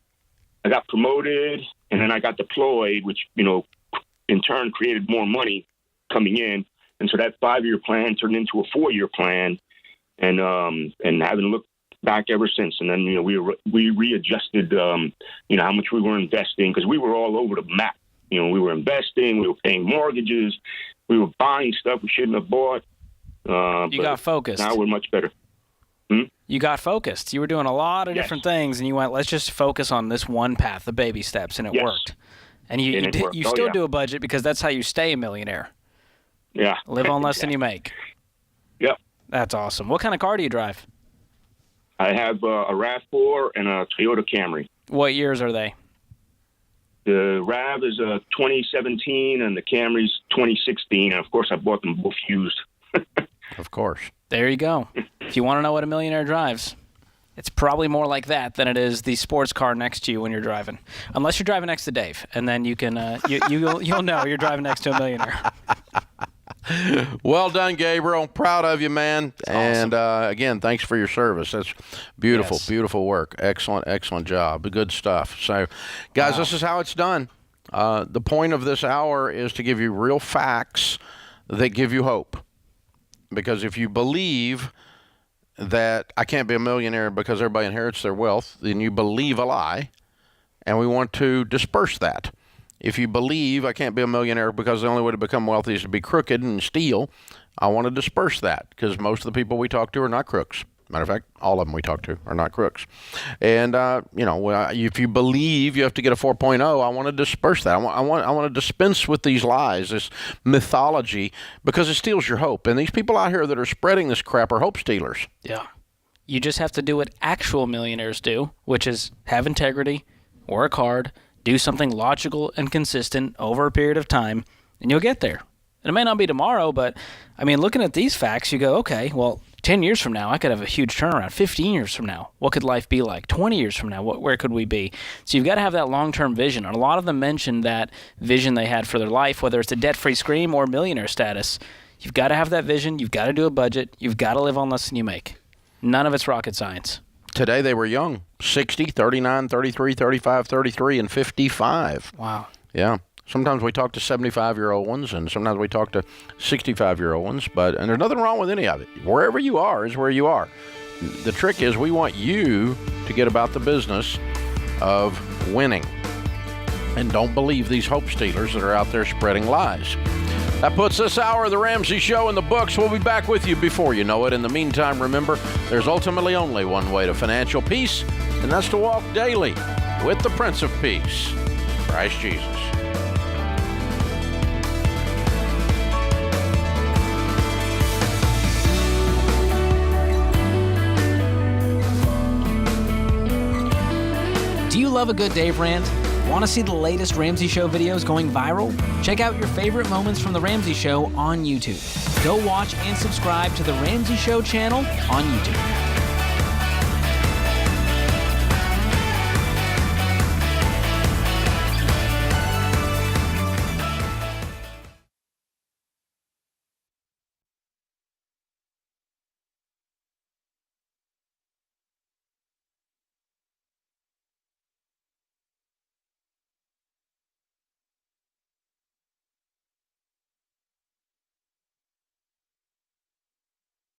I got promoted, and then I got deployed, which, in turn created more money coming in. And so that 5-year plan turned into a 4-year plan, and haven't looked back ever since. And then, we readjusted, how much we were investing, because we were all over the map. We were investing, we were paying mortgages, we were buying stuff we shouldn't have bought. You got focused. Now we're much better. You got focused. You were doing a lot of different things, and you went, let's just focus on this one path, the baby steps, and it worked. And you still do a budget because that's how you stay a millionaire. Yeah. Live on less than you make. Yep. That's awesome. What kind of car do you drive? I have a RAV4 and a Toyota Camry. What years are they? The RAV is 2017, and the Camry's 2016. And, of course, I bought them both used. Of course. There you go. If you want to know what a millionaire drives, it's probably more like that than it is the sports car next to you when you're driving. Unless you're driving next to Dave, and then you can you'll know you're driving next to a millionaire. Well done, Gabriel. Proud of you, man. Awesome. And again, thanks for your service. That's beautiful, beautiful work. Excellent job. Good stuff. So, guys, This is how it's done. The point of this hour is to give you real facts that give you hope. Because if you believe that I can't be a millionaire because everybody inherits their wealth, then you believe a lie, and we want to disperse that. If you believe I can't be a millionaire because the only way to become wealthy is to be crooked and steal, I want to disperse that because most of the people we talk to are not crooks. Matter of fact, all of them we talk to are not crooks. And, if you believe you have to get a 4.0, I want to disperse that. I want to dispense with these lies, this mythology, because it steals your hope. And these people out here that are spreading this crap are hope stealers. Yeah. You just have to do what actual millionaires do, which is have integrity, work hard, do something logical and consistent over a period of time, and you'll get there. And it may not be tomorrow, but, looking at these facts, you go, okay, well, 10 years from now, I could have a huge turnaround. 15 years from now, what could life be like? 20 years from now, where could we be? So you've got to have that long-term vision. And a lot of them mentioned that vision they had for their life, whether it's a debt-free scream or millionaire status. You've got to have that vision. You've got to do a budget. You've got to live on less than you make. None of it's rocket science. Today they were young. 60, 39, 33, 35, 33, and 55. Wow. Yeah. Sometimes we talk to 75-year-old ones, and sometimes we talk to 65-year-old ones. And there's nothing wrong with any of it. Wherever you are is where you are. The trick is we want you to get about the business of winning. And don't believe these hope stealers that are out there spreading lies. That puts this hour of the Ramsey Show in the books. We'll be back with you before you know it. In the meantime, remember, there's ultimately only one way to financial peace, and that's to walk daily with the Prince of Peace, Christ Jesus. Do you love a good Dave Rant? Want to see the latest Ramsey Show videos going viral? Check out your favorite moments from The Ramsey Show on YouTube. Go watch and subscribe to The Ramsey Show channel on YouTube.